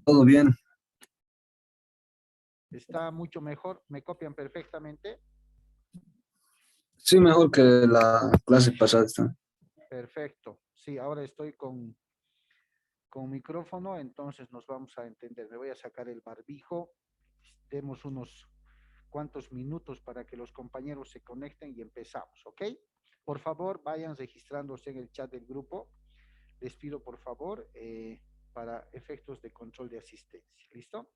Todo bien. Está mucho mejor, me copian perfectamente. Sí, mejor que la clase pasada está. Perfecto. Sí, ahora estoy con micrófono, entonces nos vamos a entender. Me voy a sacar el barbijo. Demos unos cuantos minutos para que los compañeros se conecten y empezamos, ¿ok? Por favor, vayan registrándose en el chat del grupo. Les pido, por favor, para efectos de control de asistencia. ¿Listo?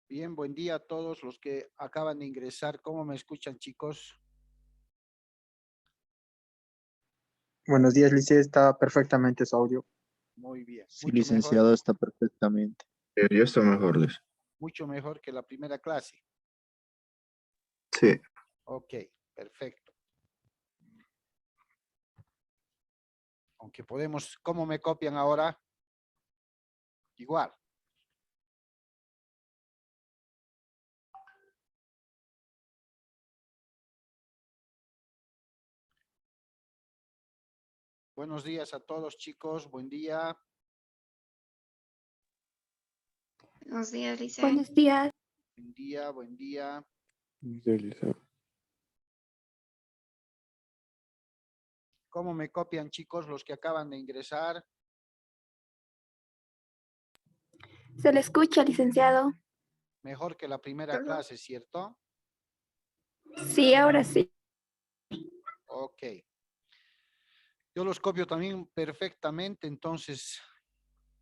Bien, buen día a todos los que acaban de ingresar. ¿Cómo me escuchan, chicos? Buenos días, Lice. Está perfectamente su audio. Muy bien. Sí, licenciado, está perfectamente. Ya está mejor, Luis. Mucho mejor que la primera clase. Sí. Ok, perfecto. Aunque podemos, ¿cómo me copian ahora? Igual. Buenos días a todos, chicos. Buen día. Buenos días, Lice. Buenos días. Buen día, buen día. ¿Cómo me copian, chicos, los que acaban de ingresar? Se le escucha, licenciado. Mejor que la primera clase, ¿cierto? Sí, ahora sí. Ok. Yo los copio también perfectamente, entonces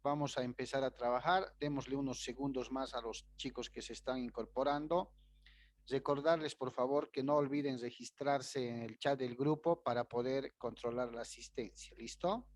vamos a empezar a trabajar. Démosle unos segundos más a los chicos que se están incorporando. Recordarles, por favor, que no olviden registrarse en el chat del grupo para poder controlar la asistencia. ¿Listo?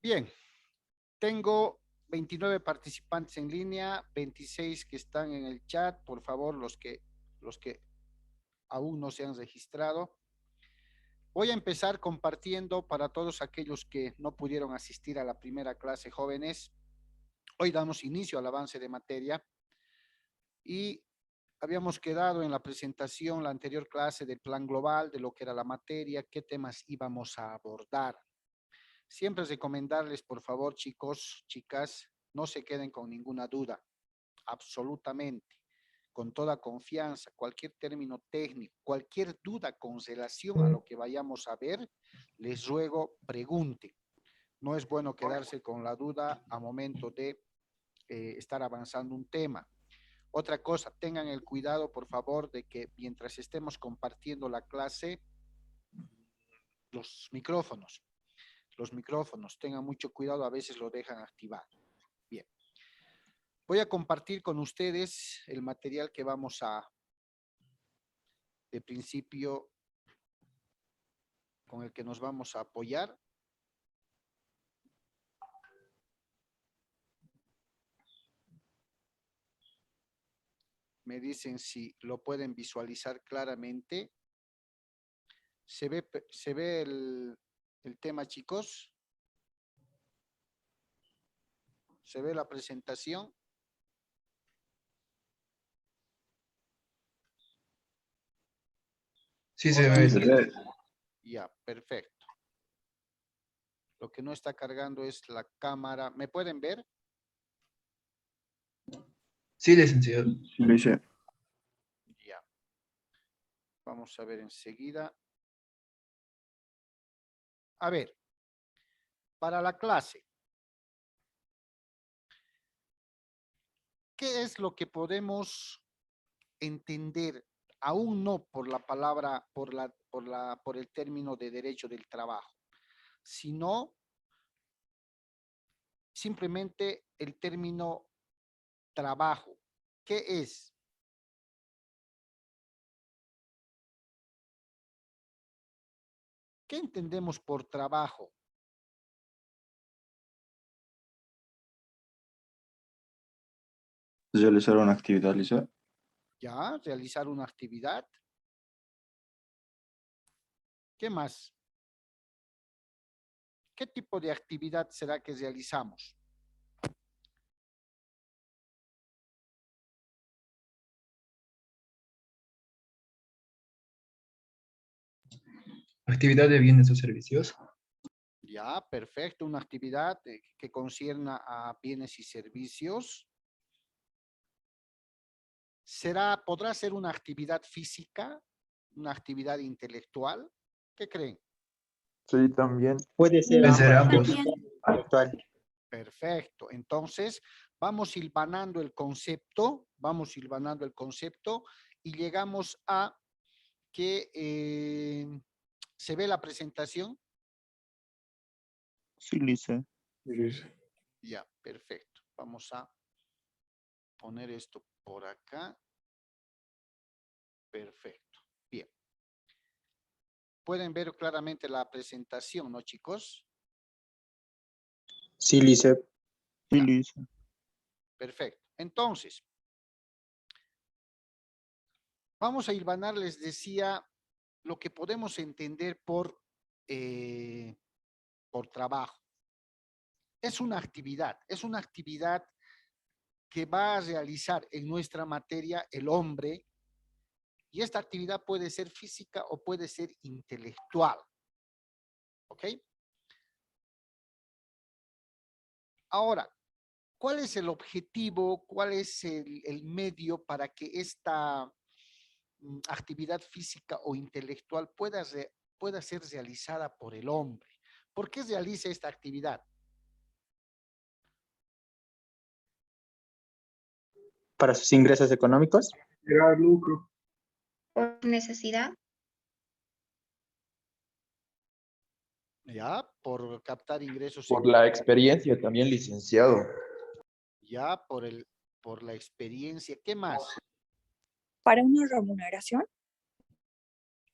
Bien, tengo 29 participantes en línea, 26 que están en el chat. Por favor, los que aún no se han registrado. Voy a empezar compartiendo para todos aquellos que no pudieron asistir a la primera clase, jóvenes. Hoy damos inicio al avance de materia y habíamos quedado en la presentación, la anterior clase del plan global, de lo que era la materia, qué temas íbamos a abordar. Siempre recomendarles, por favor, chicos, chicas, no se queden con ninguna duda, absolutamente, con toda confianza, cualquier término técnico, cualquier duda con relación a lo que vayamos a ver, les ruego, pregunten. No es bueno quedarse con la duda a momento de estar avanzando un tema. Otra cosa, tengan el cuidado, por favor, de que mientras estemos compartiendo la clase, los micrófonos, tengan mucho cuidado, a veces lo dejan activado. Bien. Voy a compartir con ustedes el material que vamos a, de principio, con el que nos vamos a apoyar. Me dicen si lo pueden visualizar claramente. ¿Se ve el tema, chicos? ¿Se ve la presentación? Sí, se Hola, ve. Se ve. Ya, perfecto. Lo que no está cargando es la cámara. ¿Me pueden ver? Sí, licenciado. Sí, lo hice. Ya. Vamos a ver enseguida. A ver, para la clase, ¿qué es lo que podemos entender? Aún no por la palabra, por el término de derecho del trabajo, sino simplemente el término trabajo. ¿Qué es? ¿Qué entendemos por trabajo? Realizar una actividad, Lisa. Ya, realizar una actividad. ¿Qué más? ¿Qué tipo de actividad será que realizamos? Actividad de bienes o servicios. Ya, perfecto. Una actividad que concierna a bienes y servicios. ¿Podrá ser una actividad física, una actividad intelectual? ¿Qué creen? Sí, también. Puede ser Puede ser ambas. ambos. Actual. Perfecto. Entonces, vamos hilvanando el concepto y llegamos a que se ve la presentación. Sí, Lisa. Ya, perfecto. Vamos a poner esto por acá. Perfecto. Bien. Pueden ver claramente la presentación, ¿no, chicos? Sí, Lice. Sí, Lisa. Perfecto. Entonces, vamos a hilvanar, les decía, lo que podemos entender por trabajo. Es una actividad que va a realizar en nuestra materia el hombre, y esta actividad puede ser física o puede ser intelectual. ¿Ok? Ahora, ¿cuál es el objetivo? ¿Cuál es el medio para que esta actividad física o intelectual pueda ser realizada por el hombre? ¿Por qué realiza esta actividad? Para sus ingresos económicos. Generar lucro. Por necesidad. Ya, por captar ingresos. Por la experiencia también, licenciado. Ya, por la experiencia. ¿Qué más? Para una remuneración.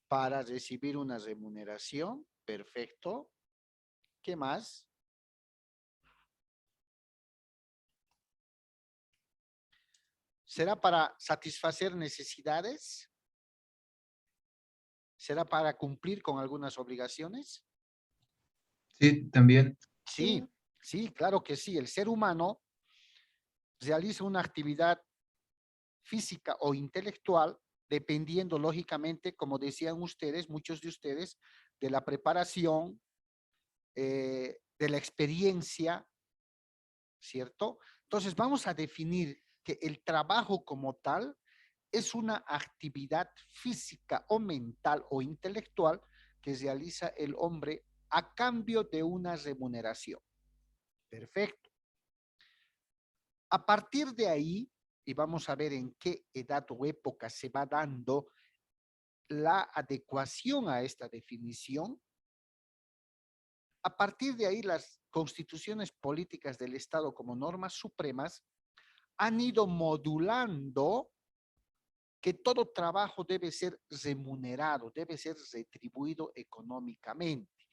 Para recibir una remuneración. Perfecto. ¿Qué más? ¿Será para satisfacer necesidades? ¿Será para cumplir con algunas obligaciones? Sí, también. Sí, sí, claro que sí. El ser humano realiza una actividad física o intelectual dependiendo, lógicamente, como decían ustedes, muchos de ustedes, de la preparación, de la experiencia, ¿cierto? Entonces, vamos a definir que el trabajo como tal es una actividad física o mental o intelectual que realiza el hombre a cambio de una remuneración. Perfecto. A partir de ahí, y vamos a ver en qué edad o época se va dando la adecuación a esta definición. A partir de ahí, las constituciones políticas del Estado como normas supremas han ido modulando que todo trabajo debe ser remunerado, debe ser retribuido económicamente.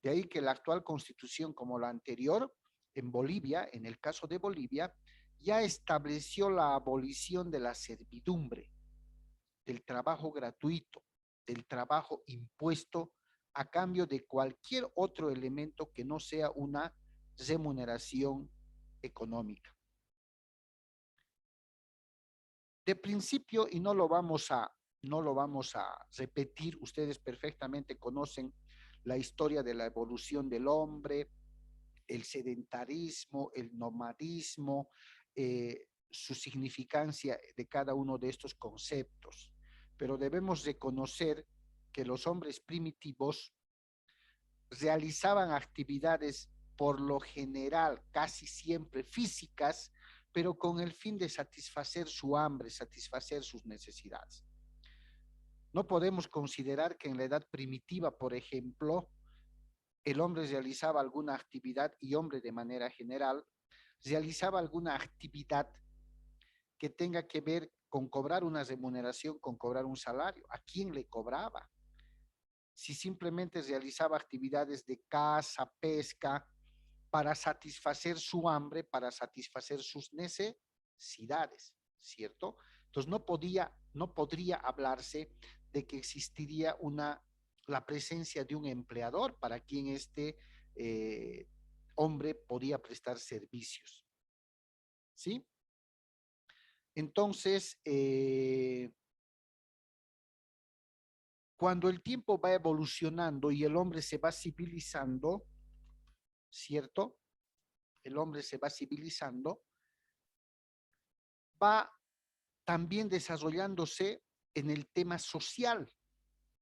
De ahí que la actual constitución, como la anterior, en Bolivia, en el caso de Bolivia, ya estableció la abolición de la servidumbre, del trabajo gratuito, del trabajo impuesto a cambio de cualquier otro elemento que no sea una remuneración económica. De principio, y no lo vamos a repetir, ustedes perfectamente conocen la historia de la evolución del hombre, el sedentarismo, el nomadismo, su significancia de cada uno de estos conceptos. Pero debemos reconocer que los hombres primitivos realizaban actividades por lo general, casi siempre físicas, pero con el fin de satisfacer su hambre, satisfacer sus necesidades. No podemos considerar que en la edad primitiva, por ejemplo, el hombre realizaba alguna actividad, y hombre de manera general, realizaba alguna actividad que tenga que ver con cobrar una remuneración, con cobrar un salario. ¿A quién le cobraba? Si simplemente realizaba actividades de caza, pesca, para satisfacer su hambre, para satisfacer sus necesidades, ¿cierto? Entonces no podría hablarse de que existiría la presencia de un empleador para quien este hombre podía prestar servicios, ¿sí? Entonces, cuando el tiempo va evolucionando y el hombre se va civilizando, ¿cierto? El hombre se va civilizando, va también desarrollándose en el tema social.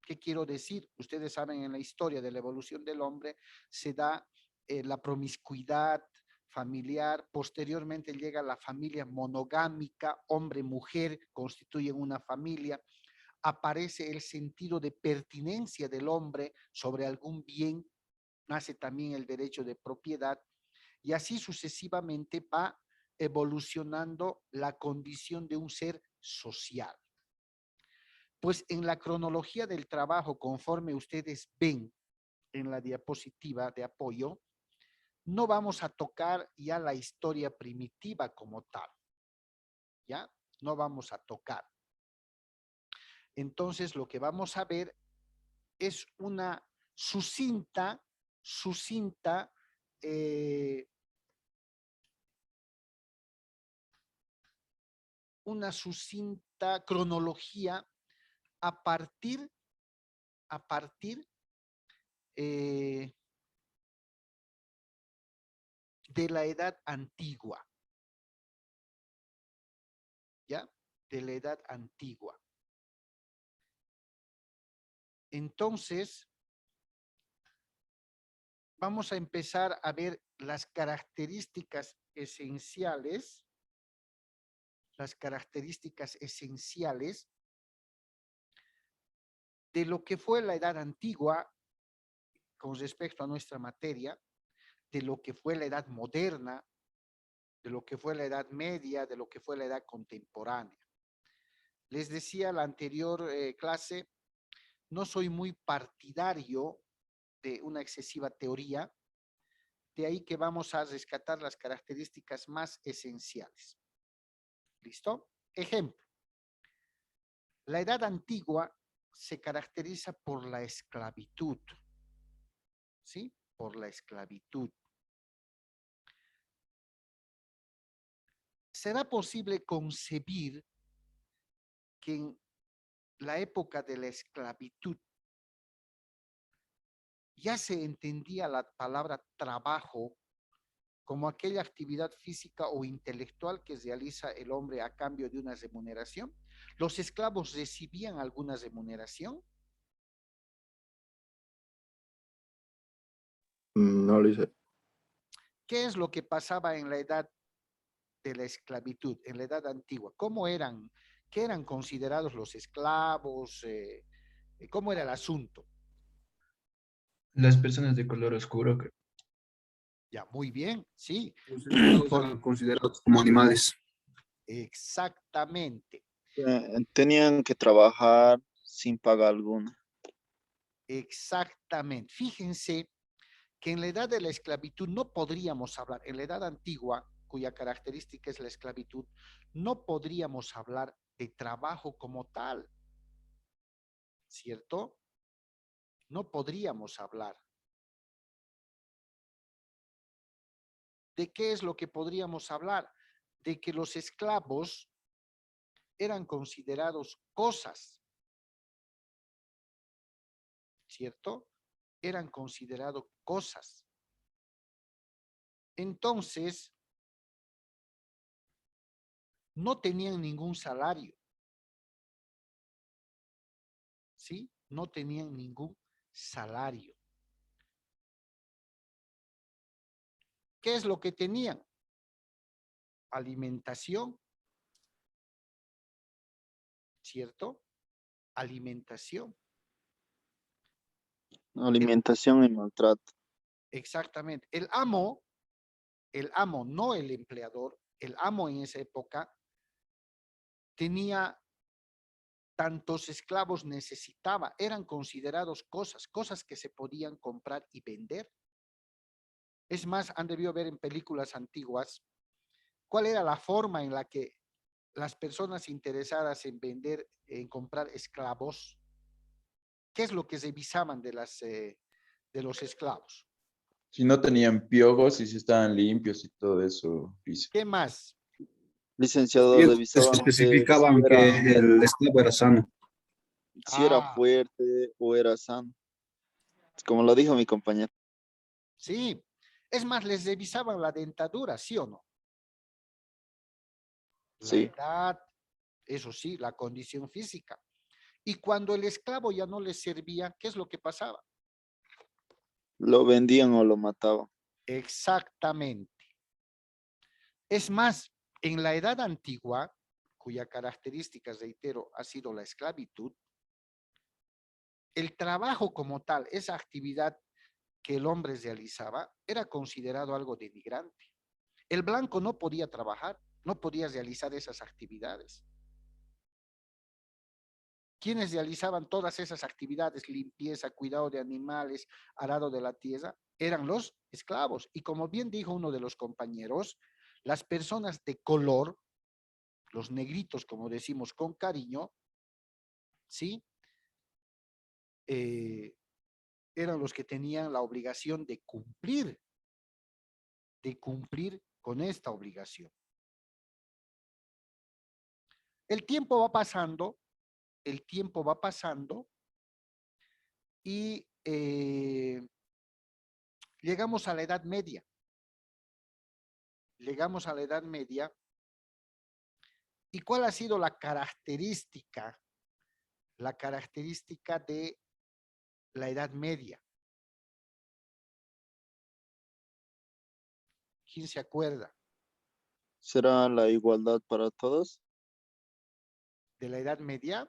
¿Qué quiero decir? Ustedes saben, en la historia de la evolución del hombre se da la promiscuidad familiar, posteriormente llega la familia monogámica, hombre-mujer constituyen una familia, aparece el sentido de pertinencia del hombre sobre algún bien, nace también el derecho de propiedad, y así sucesivamente va evolucionando la condición de un ser social. Pues en la cronología del trabajo, conforme ustedes ven en la diapositiva de apoyo, no vamos a tocar ya la historia primitiva como tal, ¿ya? No vamos a tocar. Entonces, lo que vamos a ver es una sucinta cronología a partir de la edad antigua, ¿ya? De la edad antigua. Entonces, vamos a empezar a ver las características esenciales de lo que fue la edad antigua con respecto a nuestra materia, de lo que fue la edad moderna, de lo que fue la edad media, de lo que fue la edad contemporánea. Les decía la anterior clase, no soy muy partidario de una excesiva teoría, de ahí que vamos a rescatar las características más esenciales. ¿Listo? Ejemplo. La edad antigua se caracteriza por la esclavitud, ¿sí? Por la esclavitud. ¿Será posible concebir que en la época de la esclavitud ya se entendía la palabra trabajo como aquella actividad física o intelectual que realiza el hombre a cambio de una remuneración? ¿Los esclavos recibían alguna remuneración? No lo hice. ¿Qué es lo que pasaba en la edad de la esclavitud, en la edad antigua, qué eran considerados los esclavos? ¿Cómo era el asunto? Las personas de color oscuro, Ya, muy bien, sí, Los esclavos eran considerados como animales. exactamente, Tenían que trabajar sin paga alguna. exactamente. Fíjense que en la edad de la esclavitud no podríamos hablar, en la edad antigua, cuya característica es la esclavitud, no podríamos hablar de trabajo como tal, ¿cierto? No podríamos hablar. ¿De qué es lo que podríamos hablar? De que los esclavos eran considerados cosas, ¿cierto? Eran considerados cosas. Entonces, no tenían ningún salario, ¿sí? No tenían ningún salario. ¿Qué es lo que tenían? Alimentación, ¿cierto? Alimentación. Alimentación y maltrato. Exactamente. El amo, no el empleador, el amo en esa época tenía tantos esclavos necesitaba, eran considerados cosas que se podían comprar y vender. Es más, han debido ver en películas antiguas cuál era la forma en la que las personas interesadas en vender, en comprar esclavos, qué es lo que revisaban de los esclavos. Si no tenían piojos y si estaban limpios y todo eso, dice. ¿Qué más? Licenciado, Ellos revisaban especificaban que el esclavo era sano. si era Ah, fuerte o era sano. Como lo dijo mi compañero. sí. Es más, les revisaban la dentadura, ¿sí o no? La Sí. edad, eso sí, la condición física. Y cuando el esclavo ya no les servía, ¿qué es lo que pasaba? Lo vendían o lo mataban. Exactamente. Es más, en la edad antigua, cuya característica, reitero, ha sido la esclavitud, el trabajo como tal, esa actividad que el hombre realizaba, era considerado algo denigrante. El blanco no podía trabajar, no podía realizar esas actividades. ¿Quiénes realizaban todas esas actividades? Limpieza, cuidado de animales, arado de la tierra, eran los esclavos. Y como bien dijo uno de los compañeros, las personas de color, los negritos, como decimos con cariño, ¿sí? Eran los que tenían la obligación de cumplir con esta obligación. El tiempo va pasando y llegamos a la Edad Media. Llegamos a la Edad Media. ¿Y cuál ha sido la característica? La característica de la Edad Media. ¿Quién se acuerda ¿Será la igualdad para todos? de la Edad Media?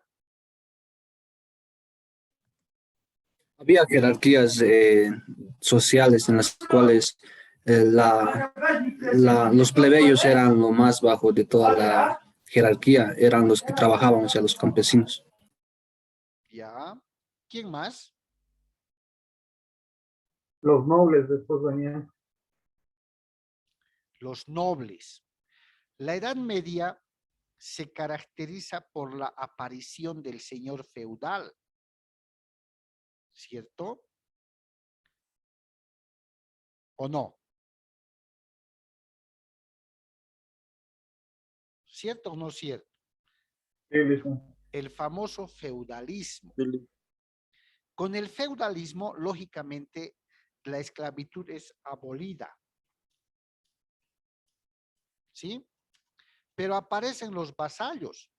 Había jerarquías sociales en las cuales los plebeyos eran lo más bajo de toda la jerarquía, eran los que trabajaban, o sea, los campesinos. Ya. ¿Quién más? Los nobles después venían. Los nobles. La Edad Media se caracteriza por la aparición del señor feudal, ¿cierto? ¿O no? ¿Cierto o no cierto? Sí, listo. El famoso feudalismo. Sí. Con el feudalismo, lógicamente, la esclavitud es abolida. ¿Sí? Pero aparecen los vasallos.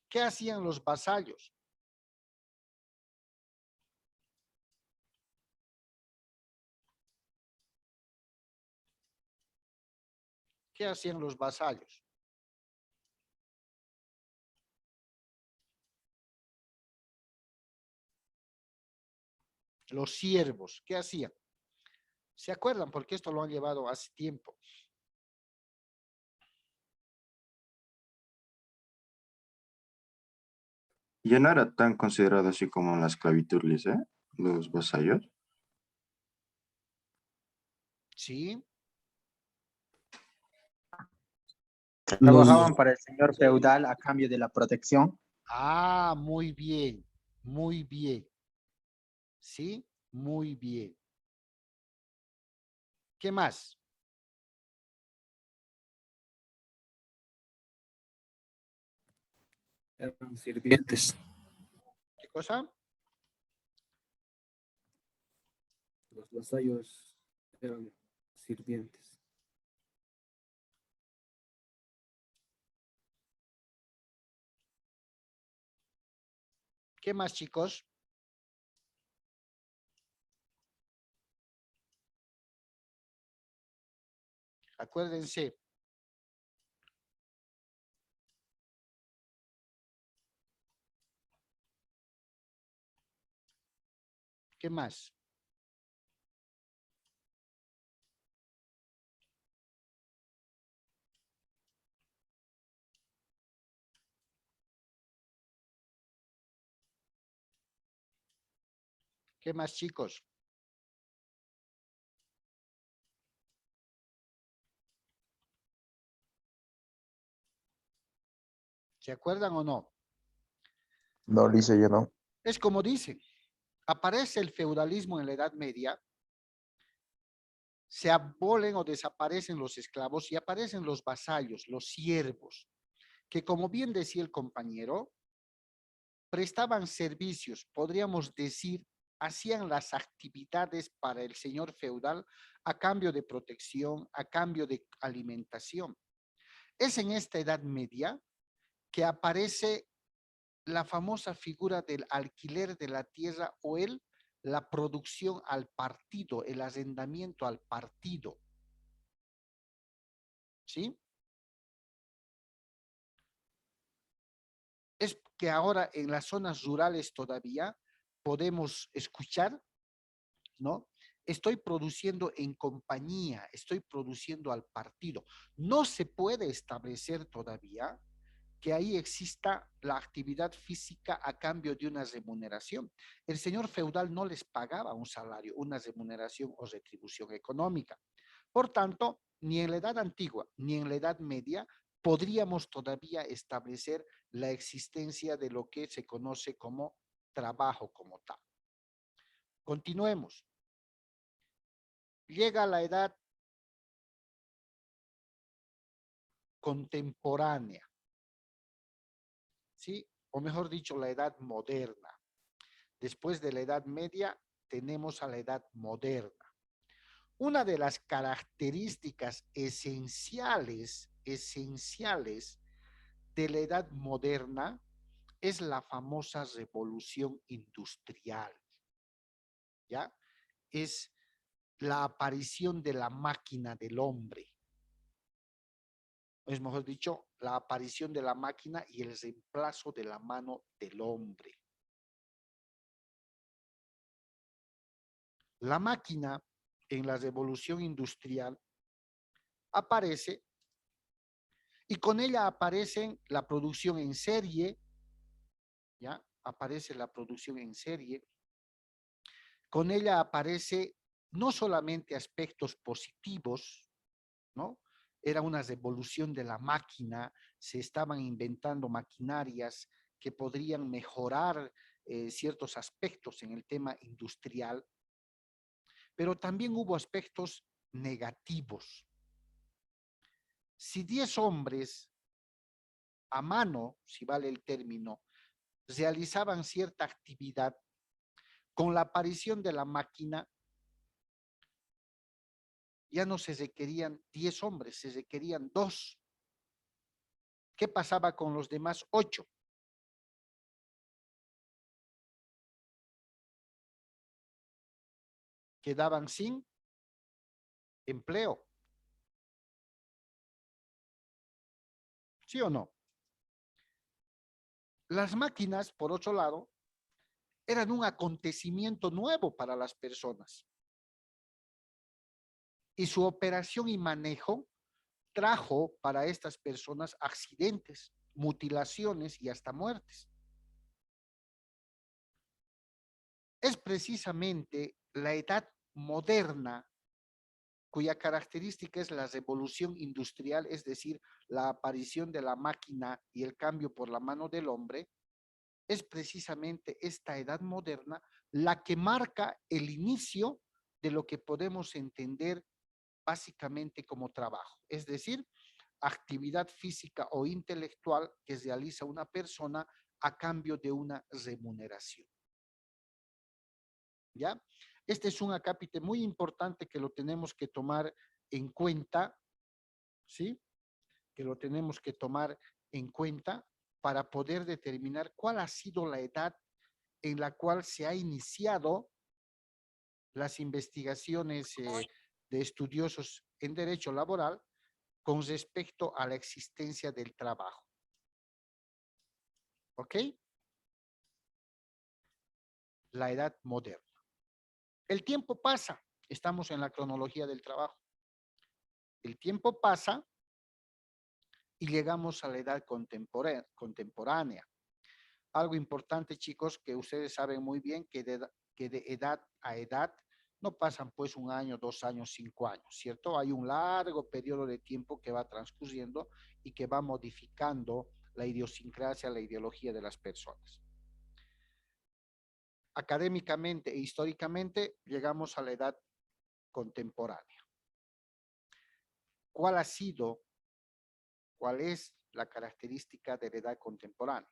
¿Qué hacían los vasallos? ¿Qué hacían los vasallos? Los siervos, ¿qué hacían? ¿Se acuerdan? Porque esto lo han llevado hace tiempo. Ya no era tan considerado así como la esclavitud, Lice, los vasallos. ¿Sí? Trabajaban para el señor feudal a cambio de la protección. Ah, muy bien, muy bien. ¿Sí? Muy bien. ¿Qué más? Eran sirvientes. ¿Qué cosa? Los vasallos eran sirvientes. ¿Qué más, chicos? Acuérdense. ¿Qué más? ¿Qué más, chicos? ¿Se acuerdan o no? No, Lice, yo no. Es como dicen, aparece el feudalismo en la Edad Media, se abolen o desaparecen los esclavos y aparecen los vasallos, los siervos, que como bien decía el compañero, prestaban servicios, podríamos decir, hacían las actividades para el señor feudal a cambio de protección, a cambio de alimentación. Es en esta Edad Media que aparece la famosa figura del alquiler de la tierra o la producción al partido, el arrendamiento al partido. ¿Sí? Es que ahora en las zonas rurales todavía podemos escuchar, ¿no? Estoy produciendo en compañía, estoy produciendo al partido. No se puede establecer todavía que ahí exista la actividad física a cambio de una remuneración. El señor feudal no les pagaba un salario, una remuneración o retribución económica. Por tanto, ni en la edad antigua ni en la edad media podríamos todavía establecer la existencia de lo que se conoce como trabajo como tal. Continuemos. Llega la edad contemporánea, ¿sí? O mejor dicho, la edad moderna. Después de la edad media, tenemos a la edad moderna. Una de las características esenciales de la edad moderna es la famosa revolución industrial, ¿ya? Es la aparición de la máquina del hombre. Es mejor dicho, la aparición de la máquina y el reemplazo de la mano del hombre. La máquina en la revolución industrial aparece y con ella aparece la producción en serie, ¿ya? Aparece la producción en serie. Con ella aparece no solamente aspectos positivos, ¿no? Era una revolución de la máquina, se estaban inventando maquinarias que podrían mejorar ciertos aspectos en el tema industrial, pero también hubo aspectos negativos. Si 10 hombres a mano, si vale el término, realizaban cierta actividad, con la aparición de la máquina, ya no se requerían 10 hombres, se requerían 2. ¿Qué pasaba con los demás 8? Quedaban sin empleo. ¿Sí o no? Las máquinas, por otro lado, eran un acontecimiento nuevo para las personas. Y su operación y manejo trajo para estas personas accidentes, mutilaciones y hasta muertes. Es precisamente la edad moderna cuya característica es la revolución industrial, es decir, la aparición de la máquina y el cambio por la mano del hombre, es precisamente esta edad moderna la que marca el inicio de lo que podemos entender básicamente como trabajo, es decir, actividad física o intelectual que realiza una persona a cambio de una remuneración. ¿Ya? Este es un acápite muy importante que lo tenemos que tomar en cuenta, ¿sí? Que lo tenemos que tomar en cuenta para poder determinar cuál ha sido la edad en la cual se ha iniciado las investigaciones de estudiosos en derecho laboral con respecto a la existencia del trabajo. ¿Ok? La edad moderna. El tiempo pasa, estamos en la cronología del trabajo. El tiempo pasa y llegamos a la edad contemporánea. Algo importante, chicos, que ustedes saben muy bien que de edad a edad no pasan pues 1 año, 2 años, 5 años, ¿cierto? Hay un largo periodo de tiempo que va transcurriendo y que va modificando la idiosincrasia, la ideología de las personas. Académicamente e históricamente llegamos a la edad contemporánea. ¿Cuál es la característica de la edad contemporánea?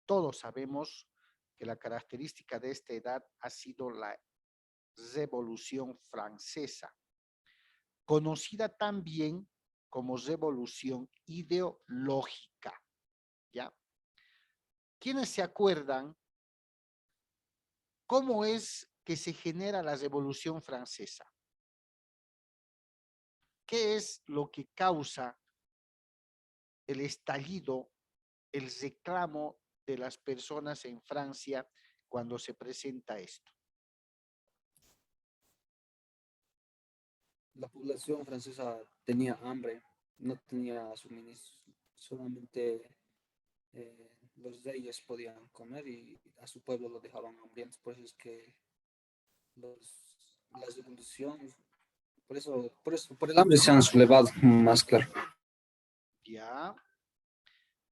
Todos sabemos que la característica de esta edad ha sido la Revolución Francesa, conocida también como revolución ideológica, ¿ya? ¿Quiénes se acuerdan cómo es que se genera la Revolución Francesa? ¿Qué es lo que causa el estallido, el reclamo de las personas en Francia cuando se presenta esto? La población francesa tenía hambre, no tenía suministros, solamente los reyes podían comer y a su pueblo lo dejaban hambrientos. Por eso es que las revoluciones, por el hambre se han sublevado más claro. Ya,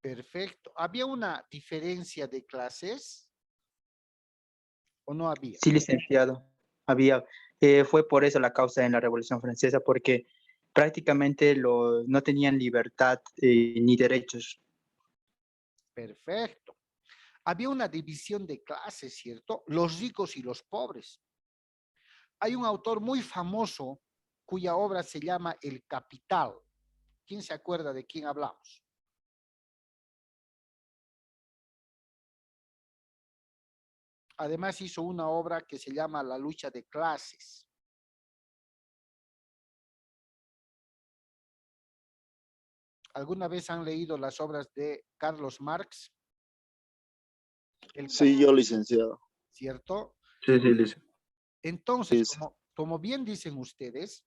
perfecto. ¿Había una diferencia de clases o no había? Sí, licenciado. Había, fue por eso la causa en la Revolución Francesa, porque prácticamente no tenían libertad ni derechos. Perfecto. Había una división de clases, ¿cierto? Los ricos y los pobres. Hay un autor muy famoso cuya obra se llama El Capital. ¿Quién se acuerda de quién hablamos? Además hizo una obra que se llama La lucha de clases. ¿Alguna vez han leído las obras de Carlos Marx? Sí, yo licenciado. ¿Cierto? Sí, sí, listo. Entonces, Sí. como bien dicen ustedes,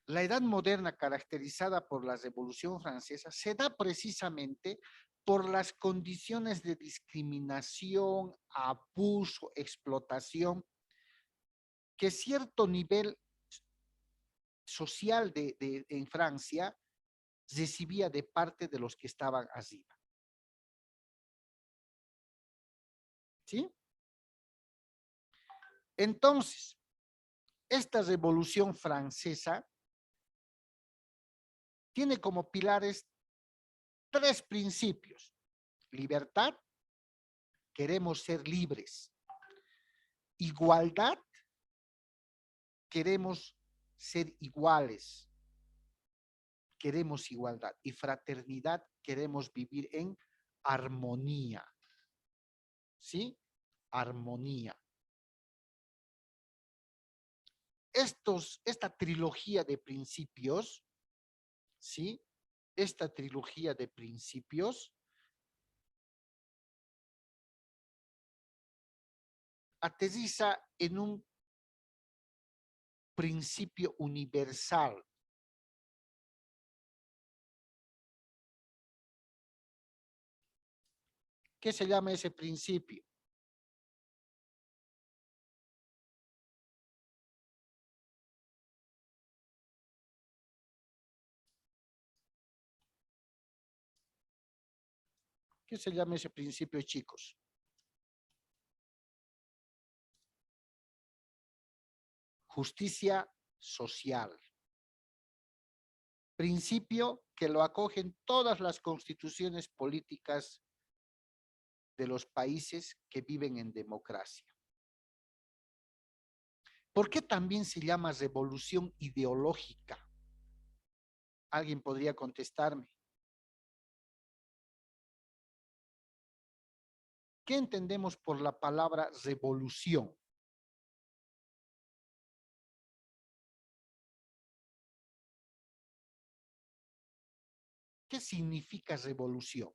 la edad moderna caracterizada por la Revolución Francesa se da precisamente por las condiciones de discriminación, abuso, explotación, que cierto nivel social en Francia recibía de parte de los que estaban arriba. ¿Sí? Entonces, esta Revolución Francesa tiene como pilares 3 principios. Libertad, queremos ser libres. Igualdad, queremos ser iguales. Queremos igualdad. Y fraternidad, queremos vivir en armonía. ¿Sí? Armonía. Esta trilogía de principios, ¿sí? esta trilogía de principios aterriza en un principio universal. ¿Qué se llama ese principio? ¿Qué se llama ese principio, chicos? Justicia social. Principio que lo acogen todas las constituciones políticas de los países que viven en democracia. ¿Por qué también se llama revolución ideológica? ¿Alguien podría contestarme? ¿Qué entendemos por la palabra revolución? ¿Qué significa revolución?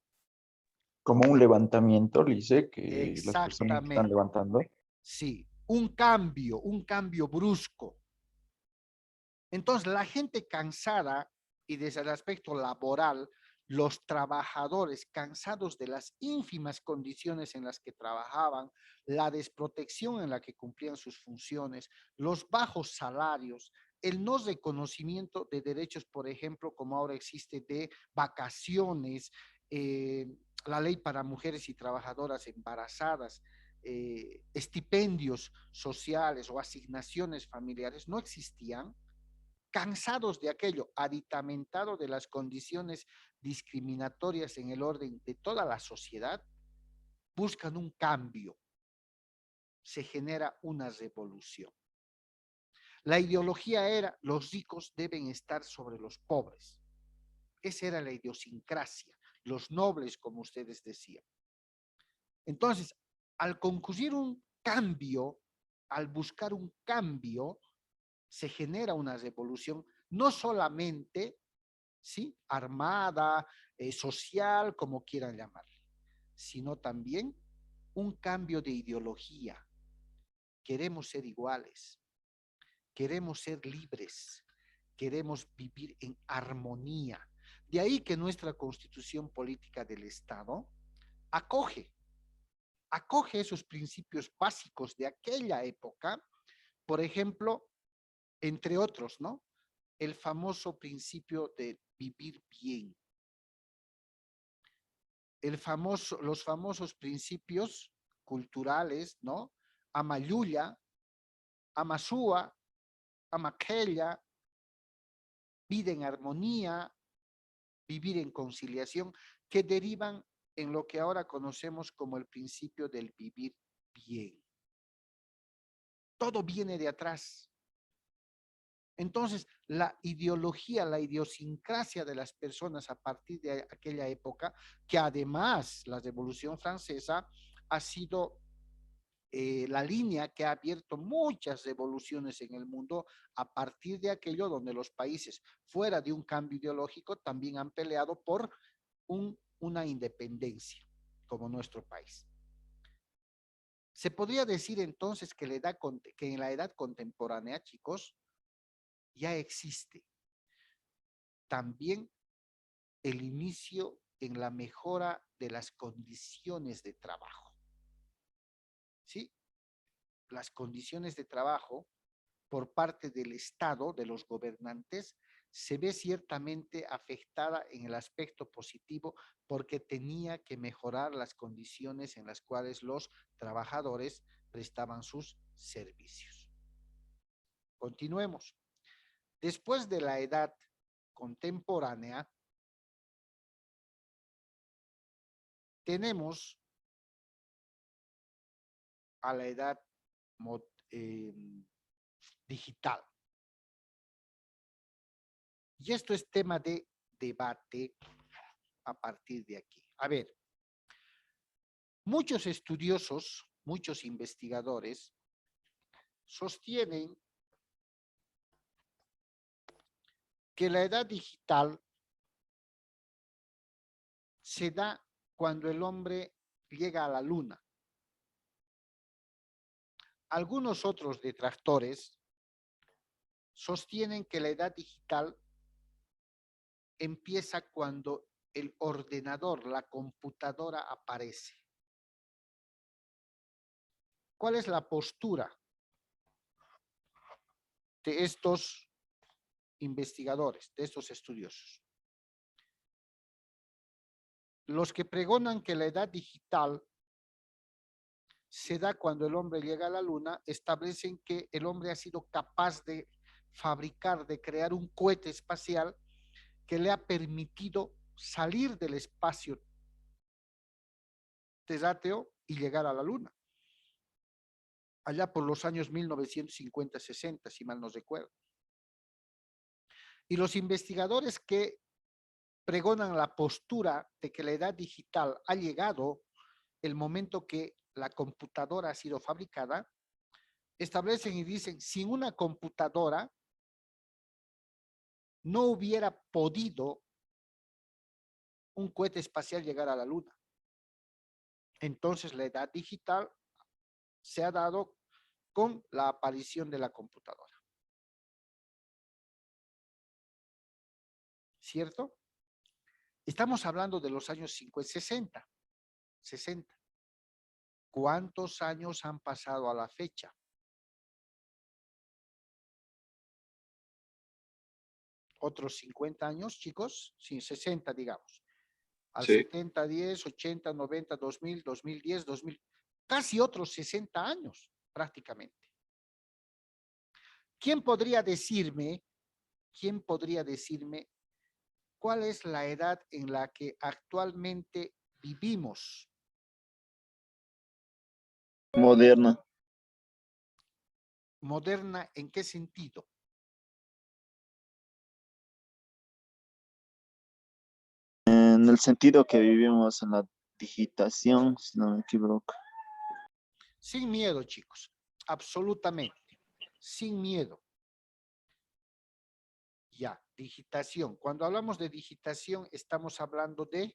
Como un levantamiento, Lice, que las personas están Exactamente. levantando. Sí, un cambio brusco. Entonces, la gente cansada, y desde el aspecto laboral, los trabajadores cansados de las ínfimas condiciones en las que trabajaban, la desprotección en la que cumplían sus funciones, los bajos salarios, el no reconocimiento de derechos, por ejemplo, como ahora existe de vacaciones, la ley para mujeres y trabajadoras embarazadas, estipendios sociales o asignaciones familiares, no existían. Cansados de aquello, aditamentado de las condiciones discriminatorias en el orden de toda la sociedad, buscan un cambio. Se genera una revolución. La ideología era, los ricos deben estar sobre los pobres. Esa era la idiosincrasia, los nobles, como ustedes decían. Entonces, al concluir un cambio, al buscar un cambio, se genera una revolución, no solamente, ¿sí?, armada, social, como quieran llamarle, sino también un cambio de ideología. Queremos ser iguales, queremos ser libres, queremos vivir en armonía. De ahí que nuestra constitución política del Estado acoge esos principios básicos de aquella época, por ejemplo, entre otros, ¿no? El famoso principio de vivir bien. Los famosos principios culturales, ¿no? Amayuya, Amasúa, Amaquella, vida en armonía, vivir en conciliación, que derivan en lo que ahora conocemos como el principio del vivir bien. Todo viene de atrás. Entonces, la ideología, la idiosincrasia de las personas a partir de aquella época, que además la Revolución Francesa ha sido la línea que ha abierto muchas revoluciones en el mundo a partir de aquello donde los países fuera de un cambio ideológico también han peleado por una independencia, como nuestro país. Se podría decir entonces que en la edad contemporánea, chicos, ya existe también el inicio en la mejora de las condiciones de trabajo. ¿Sí? Las condiciones de trabajo por parte del Estado, de los gobernantes, se ve ciertamente afectada en el aspecto positivo porque tenía que mejorar las condiciones en las cuales los trabajadores prestaban sus servicios. Continuemos. Después de la edad contemporánea, tenemos a la edad digital. Y esto es tema de debate a partir de aquí. A ver, muchos estudiosos, muchos investigadores sostienen que la edad digital se da cuando el hombre llega a la luna. Algunos otros detractores sostienen que la edad digital empieza cuando el ordenador, la computadora aparece. ¿Cuál es la postura de estos investigadores, de estos estudiosos? Los que pregonan que la edad digital se da cuando el hombre llega a la luna, establecen que el hombre ha sido capaz de fabricar, de crear un cohete espacial que le ha permitido salir del espacio terráqueo y llegar a la luna. Allá por los años 1950-60, si mal no recuerdo. Y los investigadores que pregonan la postura de que la edad digital ha llegado el momento que la computadora ha sido fabricada, establecen y dicen, sin una computadora no hubiera podido un cohete espacial llegar a la luna. Entonces la edad digital se ha dado con la aparición de la computadora. ¿Cierto? Estamos hablando de los años 50, 60. ¿Cuántos años han pasado a la fecha? Otros 50 años, chicos, sin 60, digamos. Al Sí. 70, 10, 80, 90, 2000, 2010, 2000. Casi otros 60 años, prácticamente. ¿Quién podría decirme cuál es la edad en la que actualmente vivimos? Moderna. ¿Moderna en qué sentido? En el sentido que vivimos en la digitación, si no me equivoco. Sin miedo, chicos. Absolutamente. Sin miedo. Ya, digitación. Cuando hablamos de digitación, estamos hablando de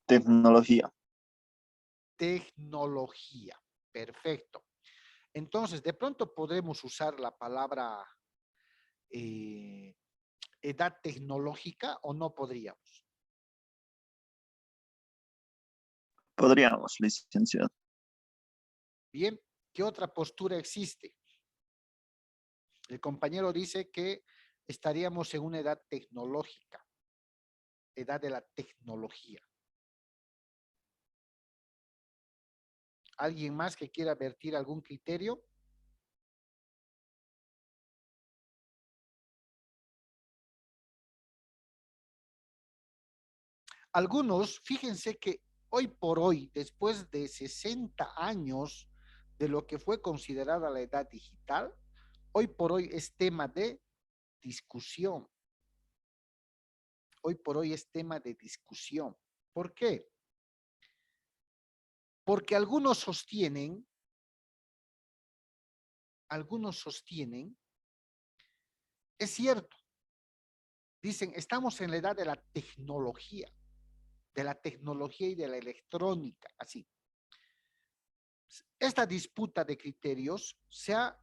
Tecnología. tecnología. Perfecto. Entonces, de pronto podemos usar la palabra edad tecnológica o no podríamos. Podríamos, licenciado. Bien, ¿qué otra postura existe? El compañero dice que estaríamos en una edad tecnológica, edad de la tecnología. ¿Alguien más que quiera vertir algún criterio? Algunos, fíjense que hoy por hoy, después de 60 años de lo que fue considerada la edad digital, hoy por hoy es tema de discusión. Hoy por hoy es tema de discusión. ¿Por qué? Porque algunos sostienen, es cierto, dicen, estamos en la edad de la tecnología y de la electrónica, así. Esta disputa de criterios se ha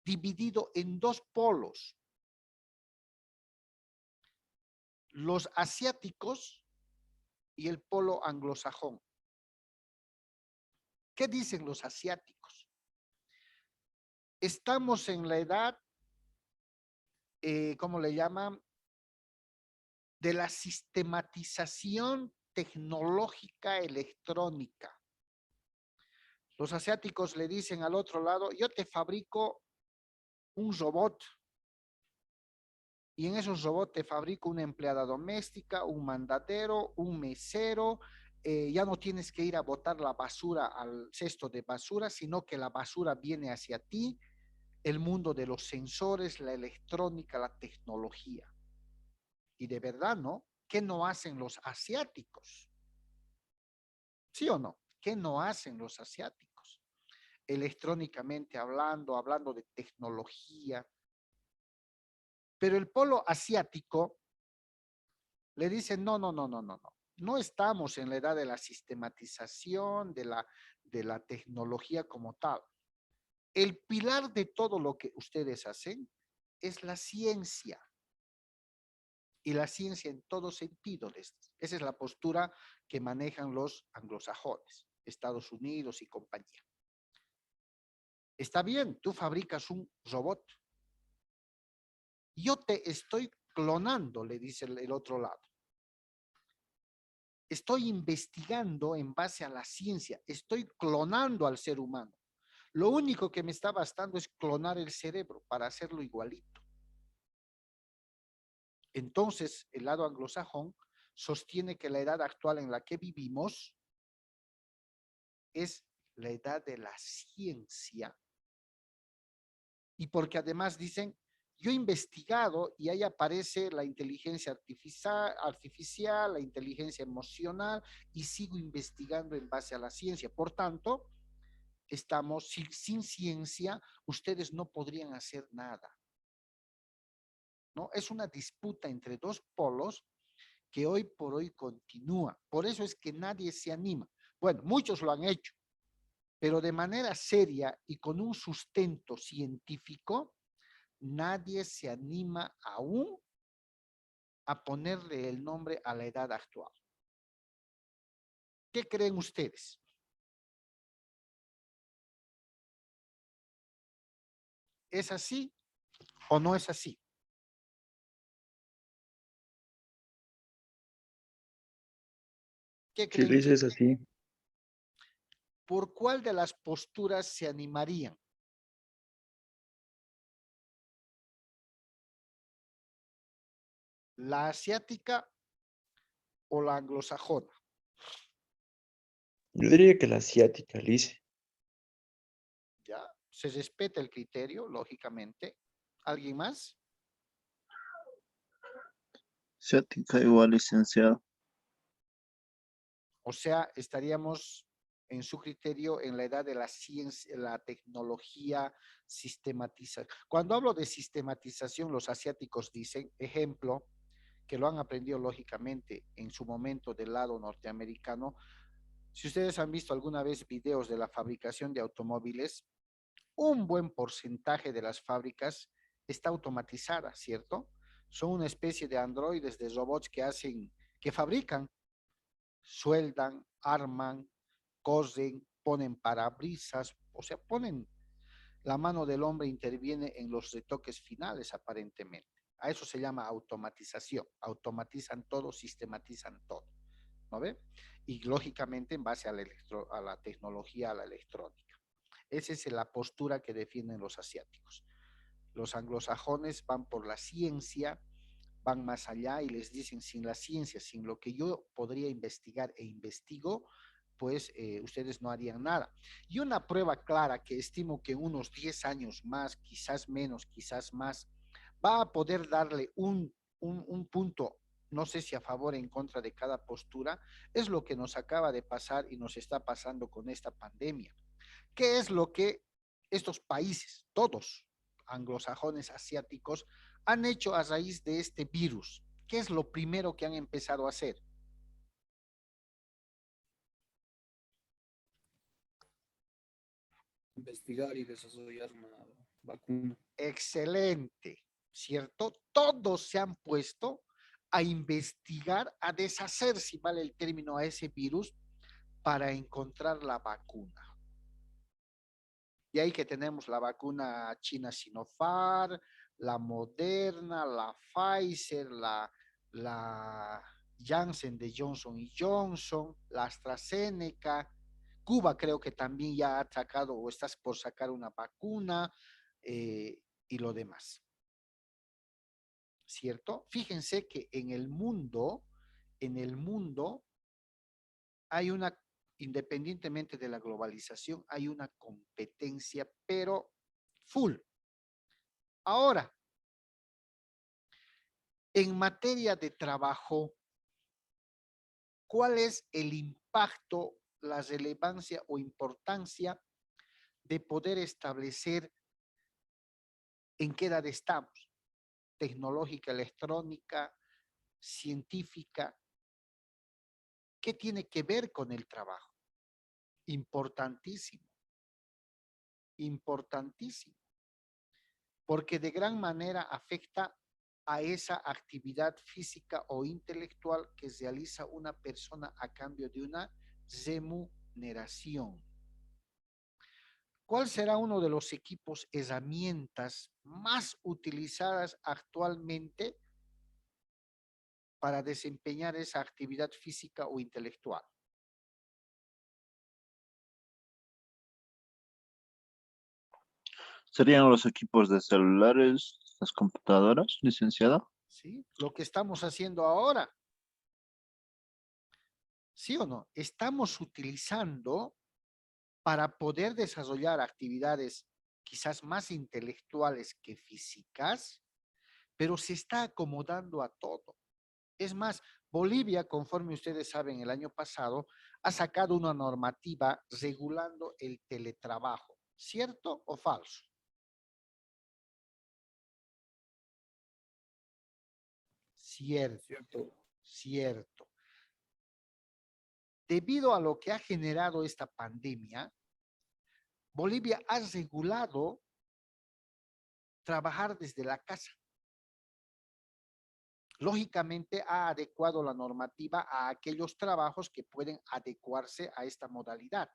dividido en dos polos. Los asiáticos y el polo anglosajón. ¿Qué dicen los asiáticos? Estamos en la edad, ¿cómo le llaman? De la sistematización tecnológica electrónica. Los asiáticos le dicen al otro lado, yo te fabrico un robot y en esos robots te fabrico una empleada doméstica, un mandadero, un mesero. Ya no tienes que ir a botar la basura al cesto de basura, sino que la basura viene hacia ti. El mundo de los sensores, la electrónica, la tecnología. Y de verdad, ¿no? ¿Qué no hacen los asiáticos? ¿Sí o no? ¿Qué no hacen los asiáticos? Electrónicamente hablando de tecnología. Pero el polo asiático le dice, no, no, no, no, no, no. No estamos en la edad de la sistematización, de la tecnología como tal. El pilar de todo lo que ustedes hacen es la ciencia. Y la ciencia en todo sentido. Esa es la postura que manejan los anglosajones, Estados Unidos y compañía. Está bien, tú fabricas un robot. Yo te estoy clonando, le dice el otro lado. Estoy investigando en base a la ciencia. Estoy clonando al ser humano. Lo único que me está bastando es clonar el cerebro para hacerlo igualito. Entonces, el lado anglosajón sostiene que la edad actual en la que vivimos es la edad de la ciencia. Y porque además dicen, yo he investigado y ahí aparece la inteligencia artificial, la inteligencia emocional y sigo investigando en base a la ciencia. Por tanto, estamos sin ciencia, ustedes no podrían hacer nada. ¿No? Es una disputa entre dos polos que hoy por hoy continúa. Por eso es que nadie se anima. Bueno, muchos lo han hecho, pero de manera seria y con un sustento científico, nadie se anima aún a ponerle el nombre a la edad actual. ¿Qué creen ustedes? ¿Es así o no es así? ¿Qué Sí, creen Liz, es ustedes? así. ¿Por cuál de las posturas se animarían? ¿La asiática o la anglosajona? Yo diría que la asiática, Liz. ¿Ya? Se respeta el criterio, lógicamente. ¿Alguien más? Asiática igual, licenciado. O sea, estaríamos en su criterio en la edad de la ciencia, la tecnología sistematiza. Cuando hablo de sistematización, los asiáticos dicen, ejemplo, que lo han aprendido lógicamente en su momento del lado norteamericano. Si ustedes han visto alguna vez videos de la fabricación de automóviles, un buen porcentaje de las fábricas está automatizada, ¿cierto? Son una especie de androides, de robots que hacen, que fabrican, sueldan, arman, cosen, ponen parabrisas, o sea, ponen, la mano del hombre interviene en los retoques finales aparentemente. A eso se llama automatización. Automatizan todo, sistematizan todo. ¿No ve? Y lógicamente en base a la tecnología, a la electrónica. Esa es la postura que defienden los asiáticos. Los anglosajones van por la ciencia, van más allá y les dicen, sin la ciencia, sin lo que yo podría investigar e investigo, pues ustedes no harían nada. Y una prueba clara que estimo que en unos 10 años más, quizás menos, quizás más, va a poder darle un punto, no sé si a favor o en contra de cada postura, es lo que nos acaba de pasar y nos está pasando con esta pandemia. ¿Qué es lo que estos países, todos, anglosajones, asiáticos, han hecho a raíz de este virus? ¿Qué es lo primero que han empezado a hacer? Investigar y desarrollar una vacuna. Excelente, ¿cierto? Todos se han puesto a investigar, a deshacer, si vale el término, a ese virus para encontrar la vacuna. Y ahí que tenemos la vacuna china Sinopharm, la Moderna, la Pfizer, la Janssen de Johnson y Johnson, la AstraZeneca. Cuba creo que también ya ha sacado o estás por sacar una vacuna y lo demás. ¿Cierto? Fíjense que en el mundo hay una, independientemente de la globalización, hay una competencia, pero full. Ahora, en materia de trabajo, ¿cuál es el impacto, la relevancia o importancia de poder establecer en qué edad estamos? tecnológica, electrónica, científica. ¿Qué tiene que ver con el trabajo? Importantísimo, importantísimo, porque de gran manera afecta a esa actividad física o intelectual que realiza una persona a cambio de una remuneración. ¿Cuál será uno de los equipos, herramientas más utilizadas actualmente para desempeñar esa actividad física o intelectual? ¿Serían los equipos de celulares, las computadoras, licenciada? ¿Sí? Lo que estamos haciendo ahora. ¿Sí o no? Estamos utilizando para poder desarrollar actividades quizás más intelectuales que físicas, pero se está acomodando a todo. Es más, Bolivia, conforme ustedes saben, el año pasado ha sacado una normativa regulando el teletrabajo. ¿Cierto o falso? Cierto, cierto. Debido a lo que ha generado esta pandemia, Bolivia ha regulado trabajar desde la casa. Lógicamente ha adecuado la normativa a aquellos trabajos que pueden adecuarse a esta modalidad.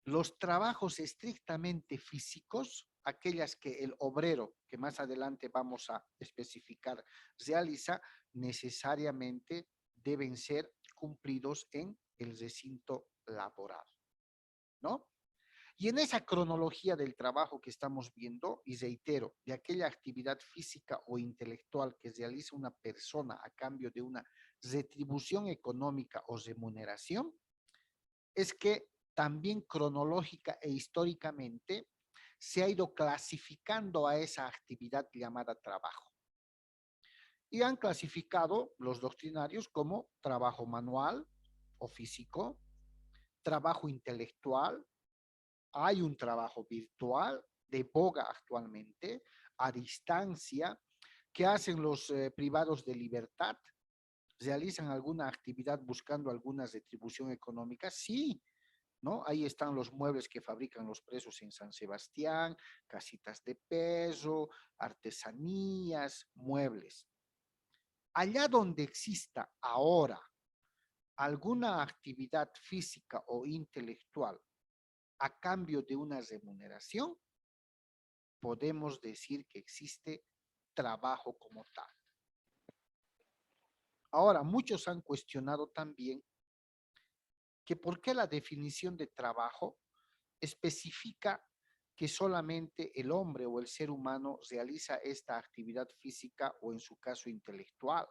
Los trabajos estrictamente físicos, aquellas que el obrero, que más adelante vamos a especificar, realiza, necesariamente deben ser cumplidos en el recinto laboral, ¿no? Y en esa cronología del trabajo que estamos viendo, y reitero, de aquella actividad física o intelectual que realiza una persona a cambio de una retribución económica o remuneración, es que también cronológica e históricamente se ha ido clasificando a esa actividad llamada trabajo. Y han clasificado los doctrinarios como trabajo manual o físico, trabajo intelectual. Hay un trabajo virtual de boga actualmente, a distancia, que hacen los privados de libertad. ¿Realizan alguna actividad buscando alguna retribución económica? Sí, ¿no? Ahí están los muebles que fabrican los presos en San Sebastián, casitas de perro, artesanías, muebles. Allá donde exista ahora alguna actividad física o intelectual a cambio de una remuneración, podemos decir que existe trabajo como tal. Ahora, muchos han cuestionado también que por qué la definición de trabajo especifica que solamente el hombre o el ser humano realiza esta actividad física o en su caso intelectual.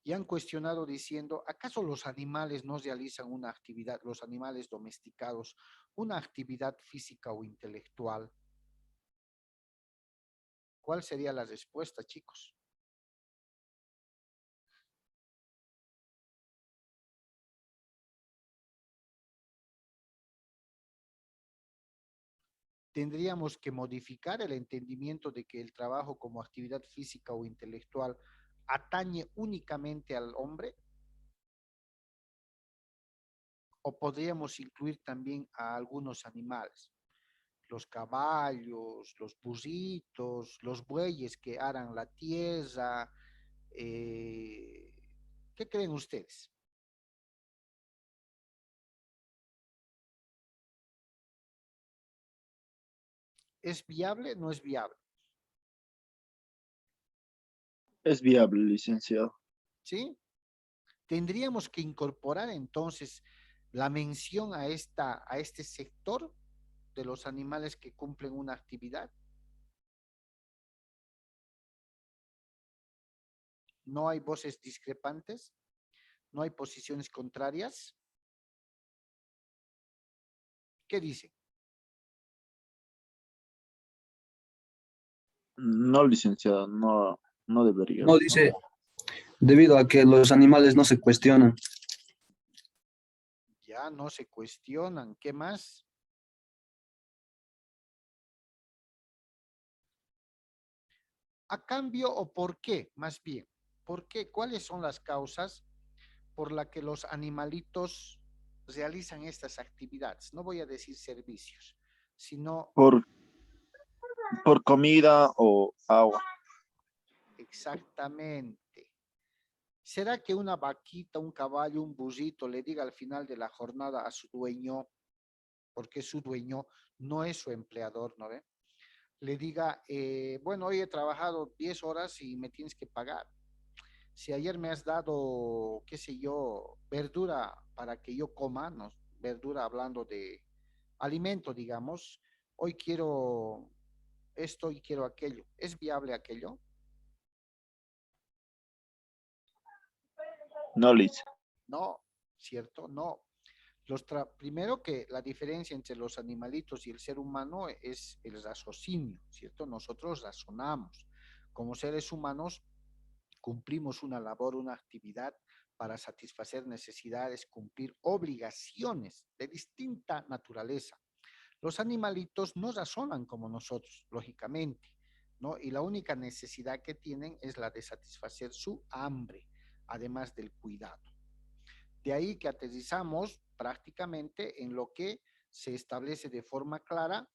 Y han cuestionado diciendo, ¿acaso los animales no realizan una actividad, los animales domesticados, una actividad física o intelectual? ¿Cuál sería la respuesta, chicos? Tendríamos que modificar el entendimiento de que el trabajo como actividad física o intelectual atañe únicamente al hombre, o podríamos incluir también a algunos animales, los caballos, los burritos, los bueyes que aran la tierra. ¿Qué creen ustedes? ¿Es viable? ¿No es viable? Es viable, licenciado. ¿Sí? Tendríamos que incorporar entonces la mención a este sector de los animales que cumplen una actividad. No hay voces discrepantes, no hay posiciones contrarias. ¿Qué dice? No, licenciado, no, no debería. No dice, debido a que los animales no se cuestionan. Ya no se cuestionan. ¿Qué más? ¿A cambio o por qué? Más bien, ¿por qué? ¿Cuáles son las causas por las que los animalitos realizan estas actividades? No voy a decir servicios, sino por comida o agua. exactamente. ¿Será que una vaquita, un caballo, un burrito le diga al final de la jornada a su dueño, porque su dueño no es su empleador, ¿no ve? Le diga, bueno, hoy he trabajado 10 horas y me tienes que pagar. Si ayer me has dado, qué sé yo, verdura para que yo coma, ¿no? Verdura hablando de alimento, digamos, hoy quiero esto y quiero aquello. ¿Es viable aquello? No, Liz. No, ¿cierto? No. Primero que la diferencia entre los animalitos y el ser humano es el raciocinio, ¿cierto? Nosotros razonamos. Como seres humanos cumplimos una labor, una actividad para satisfacer necesidades, cumplir obligaciones de distinta naturaleza. Los animalitos no razonan como nosotros, lógicamente, ¿no? Y la única necesidad que tienen es la de satisfacer su hambre, además del cuidado. De ahí que aterrizamos prácticamente en lo que se establece de forma clara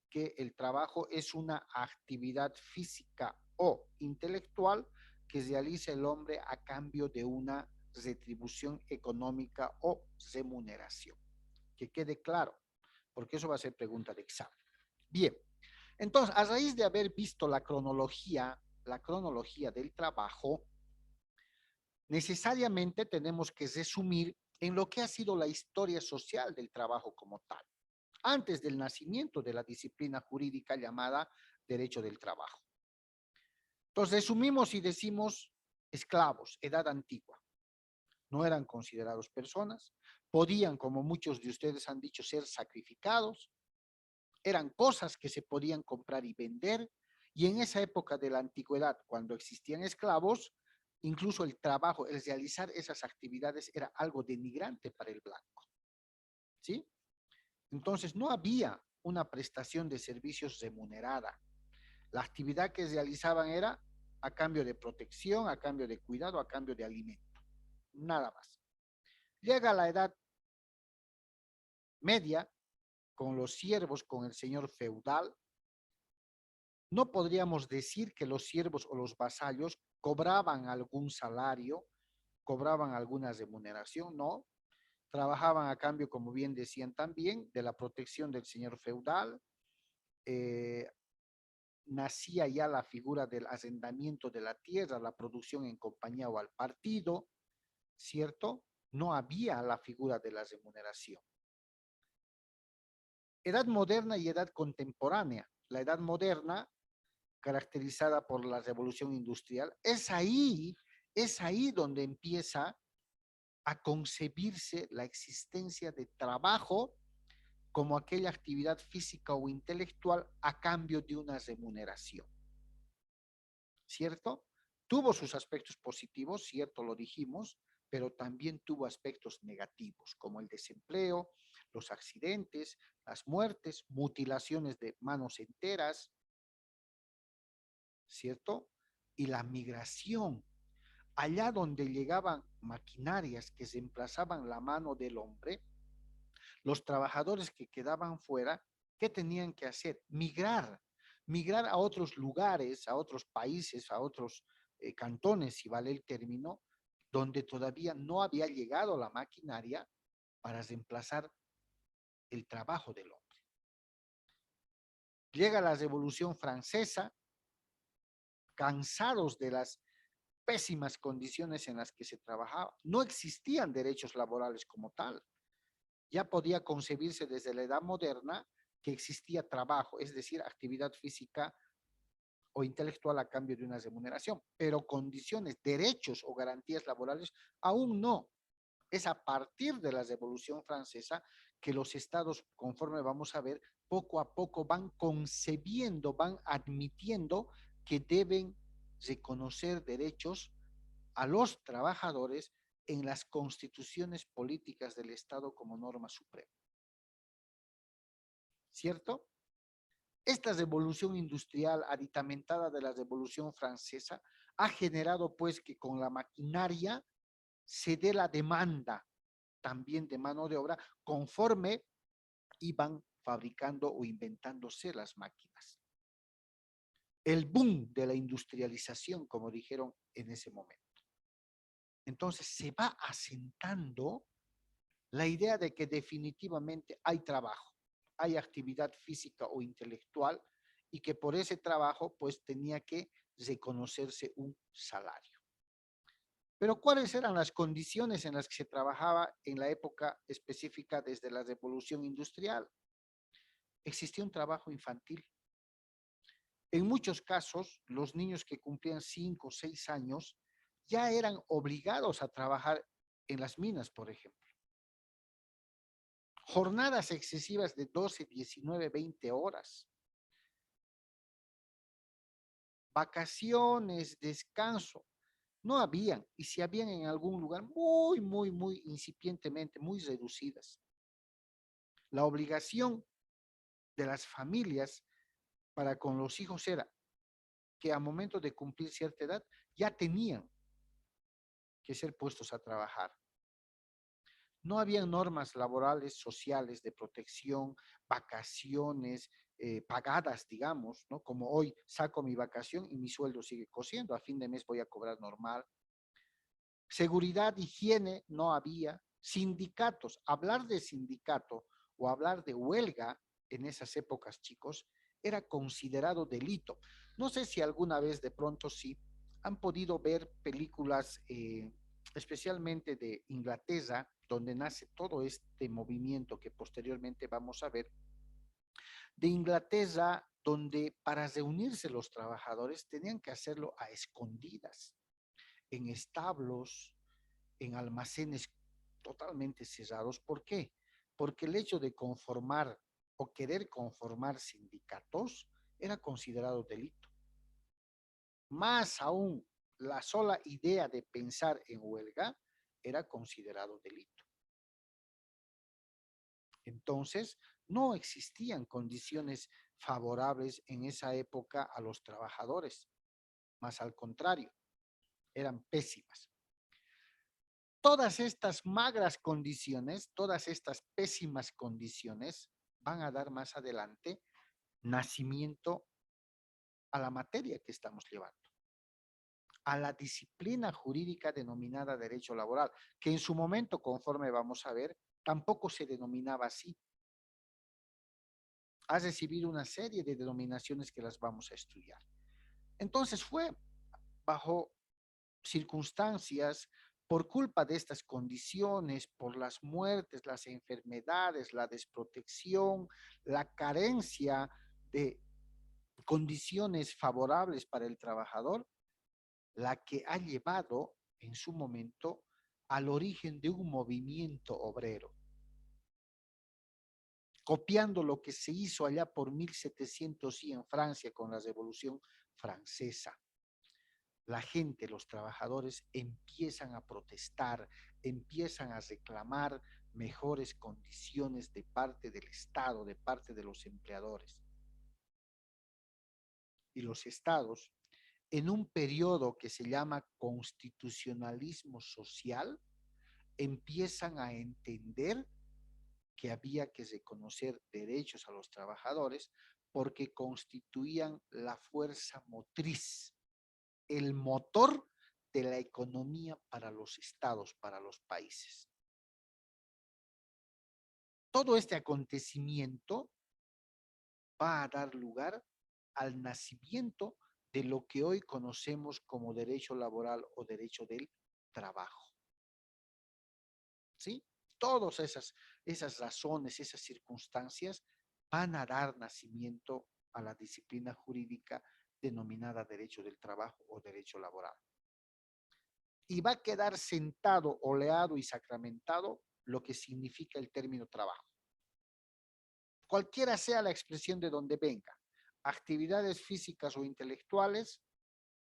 que el trabajo es una actividad física o intelectual que realiza el hombre a cambio de una retribución económica o remuneración. Que quede claro, porque eso va a ser pregunta de examen. Bien, entonces, a raíz de haber visto la cronología del trabajo, necesariamente tenemos que resumir en lo que ha sido la historia social del trabajo como tal, antes del nacimiento de la disciplina jurídica llamada derecho del trabajo. Entonces, resumimos y decimos esclavos, edad antigua. No eran considerados personas, podían, como muchos de ustedes han dicho, ser sacrificados, eran cosas que se podían comprar y vender, y en esa época de la antigüedad, cuando existían esclavos, incluso el trabajo, el realizar esas actividades era algo denigrante para el blanco. ¿Sí? Entonces, no había una prestación de servicios remunerada. La actividad que realizaban era a cambio de protección, a cambio de cuidado, a cambio de alimento. Nada más. Llega la edad media, con los siervos, con el señor feudal. No podríamos decir que los siervos o los vasallos cobraban algún salario, cobraban alguna remuneración, no. Trabajaban a cambio, como bien decían también, de la protección del señor feudal. Nacía ya la figura del arrendamiento de la tierra, la producción en compañía o al partido, ¿cierto? No había la figura de la remuneración. Edad moderna y edad contemporánea. La edad moderna, caracterizada por la revolución industrial, es ahí donde empieza a concebirse la existencia de trabajo como aquella actividad física o intelectual a cambio de una remuneración. ¿Cierto? Tuvo sus aspectos positivos, cierto, lo dijimos, pero también tuvo aspectos negativos, como el desempleo, los accidentes, las muertes, mutilaciones de manos enteras, ¿cierto? Y la migración. Allá donde llegaban maquinarias que reemplazaban la mano del hombre, los trabajadores que quedaban fuera, ¿qué tenían que hacer? Migrar a otros lugares, a otros países, a otros cantones, si vale el término, donde todavía no había llegado la maquinaria para reemplazar el trabajo del hombre. Llega la Revolución Francesa, cansados de las pésimas condiciones en las que se trabajaba. No existían derechos laborales como tal. Ya podía concebirse desde la edad moderna que existía trabajo, es decir, actividad física o intelectual a cambio de una remuneración, pero condiciones, derechos o garantías laborales aún no. Es a partir de la Revolución Francesa que los estados, conforme vamos a ver, poco a poco van concebiendo, van admitiendo que deben reconocer derechos a los trabajadores en las constituciones políticas del Estado como norma suprema. ¿Cierto? Esta revolución industrial aditamentada de la Revolución Francesa ha generado pues que con la maquinaria se dé la demanda también de mano de obra conforme iban fabricando o inventándose las máquinas. El boom de la industrialización, como dijeron en ese momento. Entonces se va asentando la idea de que definitivamente hay trabajo, hay actividad física o intelectual y que por ese trabajo pues tenía que reconocerse un salario. Pero ¿cuáles eran las condiciones en las que se trabajaba en la época específica desde la Revolución Industrial? Existía un trabajo infantil. En muchos casos, los niños que cumplían 5 o 6 años ya eran obligados a trabajar en las minas, por ejemplo. Jornadas excesivas de 12, 19, 20 horas. Vacaciones, descanso, no habían, y si habían en algún lugar muy incipientemente, muy reducidas. La obligación de las familias para con los hijos era que a momento de cumplir cierta edad ya tenían que ser puestos a trabajar. No había normas laborales, sociales, de protección, vacaciones pagadas, digamos, ¿no? Como hoy saco mi vacación y mi sueldo sigue cociendo, a fin de mes voy a cobrar normal. Seguridad, higiene, no había. Sindicatos, hablar de sindicato o hablar de huelga en esas épocas, chicos, era considerado delito. No sé si alguna vez de pronto sí han podido ver películas, especialmente de Inglaterra, donde nace todo este movimiento que posteriormente vamos a ver, de Inglaterra, donde para reunirse los trabajadores tenían que hacerlo a escondidas, en establos, en almacenes totalmente cerrados. ¿Por qué? Porque el hecho de conformar o querer conformar sindicatos era considerado delito. Más aún, la sola idea de pensar en huelga era considerado delito. Entonces, no existían condiciones favorables en esa época a los trabajadores, más al contrario, eran pésimas. Todas estas magras condiciones, todas estas pésimas condiciones van a dar más adelante nacimiento a la materia que estamos llevando, a la disciplina jurídica denominada derecho laboral, que en su momento, conforme vamos a ver, tampoco se denominaba así. Ha recibido una serie de denominaciones que las vamos a estudiar. Entonces fue bajo circunstancias, por culpa de estas condiciones, por las muertes, las enfermedades, la desprotección, la carencia de condiciones favorables para el trabajador, la que ha llevado en su momento al origen de un movimiento obrero, copiando lo que se hizo allá por 1700 y en Francia con la Revolución Francesa. La gente, los trabajadores empiezan a protestar, empiezan a reclamar mejores condiciones de parte del Estado, de parte de los empleadores. Y los estados, en un periodo que se llama constitucionalismo social, empiezan a entender que había que reconocer derechos a los trabajadores porque constituían la fuerza motriz, el motor de la economía para los estados, para los países. Todo este acontecimiento va a dar lugar al nacimiento de lo que hoy conocemos como derecho laboral o derecho del trabajo. ¿Sí? Todas esas razones, esas circunstancias van a dar nacimiento a la disciplina jurídica denominada derecho del trabajo o derecho laboral. Y va a quedar sentado, oleado y sacramentado lo que significa el término trabajo. Cualquiera sea la expresión de donde venga, actividades físicas o intelectuales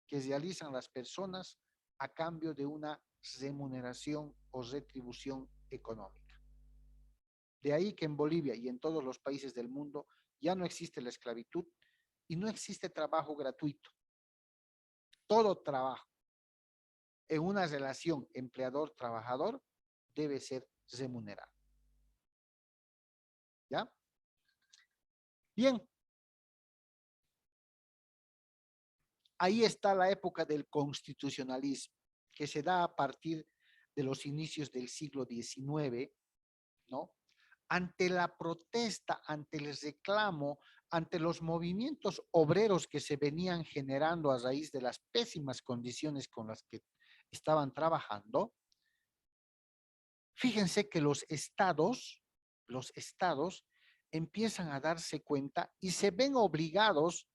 que realizan las personas a cambio de una remuneración o retribución económica. De ahí que en Bolivia y en todos los países del mundo ya no existe la esclavitud y no existe trabajo gratuito. Todo trabajo en una relación empleador-trabajador debe ser remunerado. ¿Ya? Bien. Ahí está la época del constitucionalismo, que se da a partir de los inicios del siglo XIX, ¿no? Ante la protesta, ante el reclamo, ante los movimientos obreros que se venían generando a raíz de las pésimas condiciones con las que estaban trabajando, fíjense que los estados empiezan a darse cuenta y se ven obligados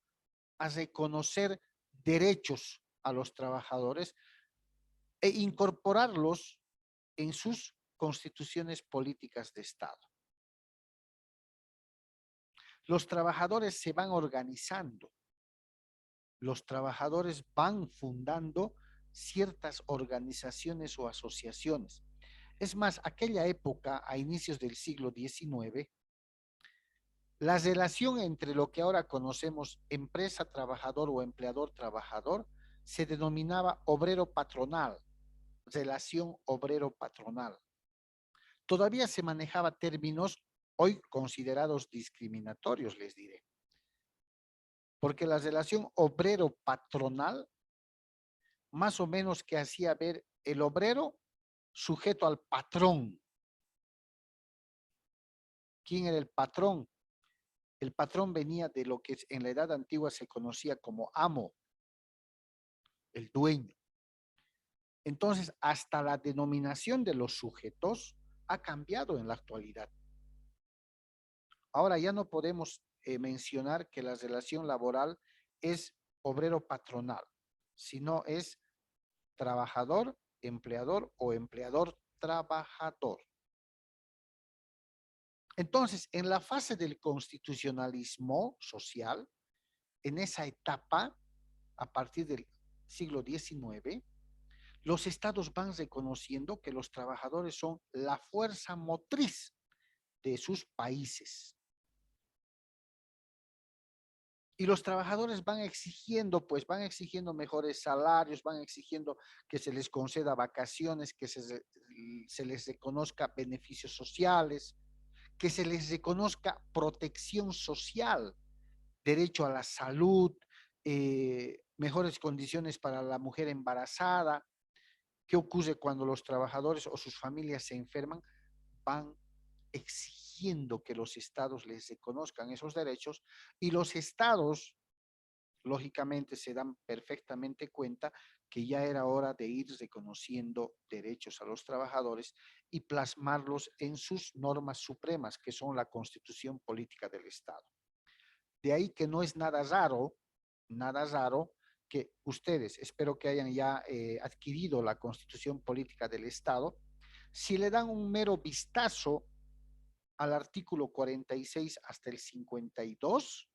a reconocer derechos a los trabajadores e incorporarlos en sus constituciones políticas de Estado. Los trabajadores se van organizando, los trabajadores van fundando ciertas organizaciones o asociaciones. Es más, aquella época, a inicios del siglo XIX, la relación entre lo que ahora conocemos empresa-trabajador o empleador-trabajador se denominaba obrero-patronal, relación obrero-patronal. Todavía se manejaba términos hoy considerados discriminatorios, les diré. Porque la relación obrero-patronal más o menos que hacía ver el obrero sujeto al patrón. ¿Quién era el patrón? El patrón venía de lo que en la edad antigua se conocía como amo, el dueño. Entonces, hasta la denominación de los sujetos ha cambiado en la actualidad. Ahora ya no podemos mencionar que la relación laboral es obrero-patronal, sino es trabajador-empleador o empleador-trabajador. Entonces, en la fase del constitucionalismo social, en esa etapa, a partir del siglo XIX, los estados van reconociendo que los trabajadores son la fuerza motriz de sus países. Y los trabajadores van exigiendo, pues van exigiendo mejores salarios, van exigiendo que se les conceda vacaciones, que se les reconozca beneficios sociales, que se les reconozca protección social, derecho a la salud, mejores condiciones para la mujer embarazada. ¿Qué ocurre cuando los trabajadores o sus familias se enferman? Van exigiendo que los estados les reconozcan esos derechos y los estados, lógicamente, se dan perfectamente cuenta que ya era hora de ir reconociendo derechos a los trabajadores y plasmarlos en sus normas supremas, que son la Constitución Política del Estado. De ahí que no es nada raro que ustedes, espero que hayan ya adquirido la Constitución Política del Estado, si le dan un mero vistazo al artículo 46 hasta el 52,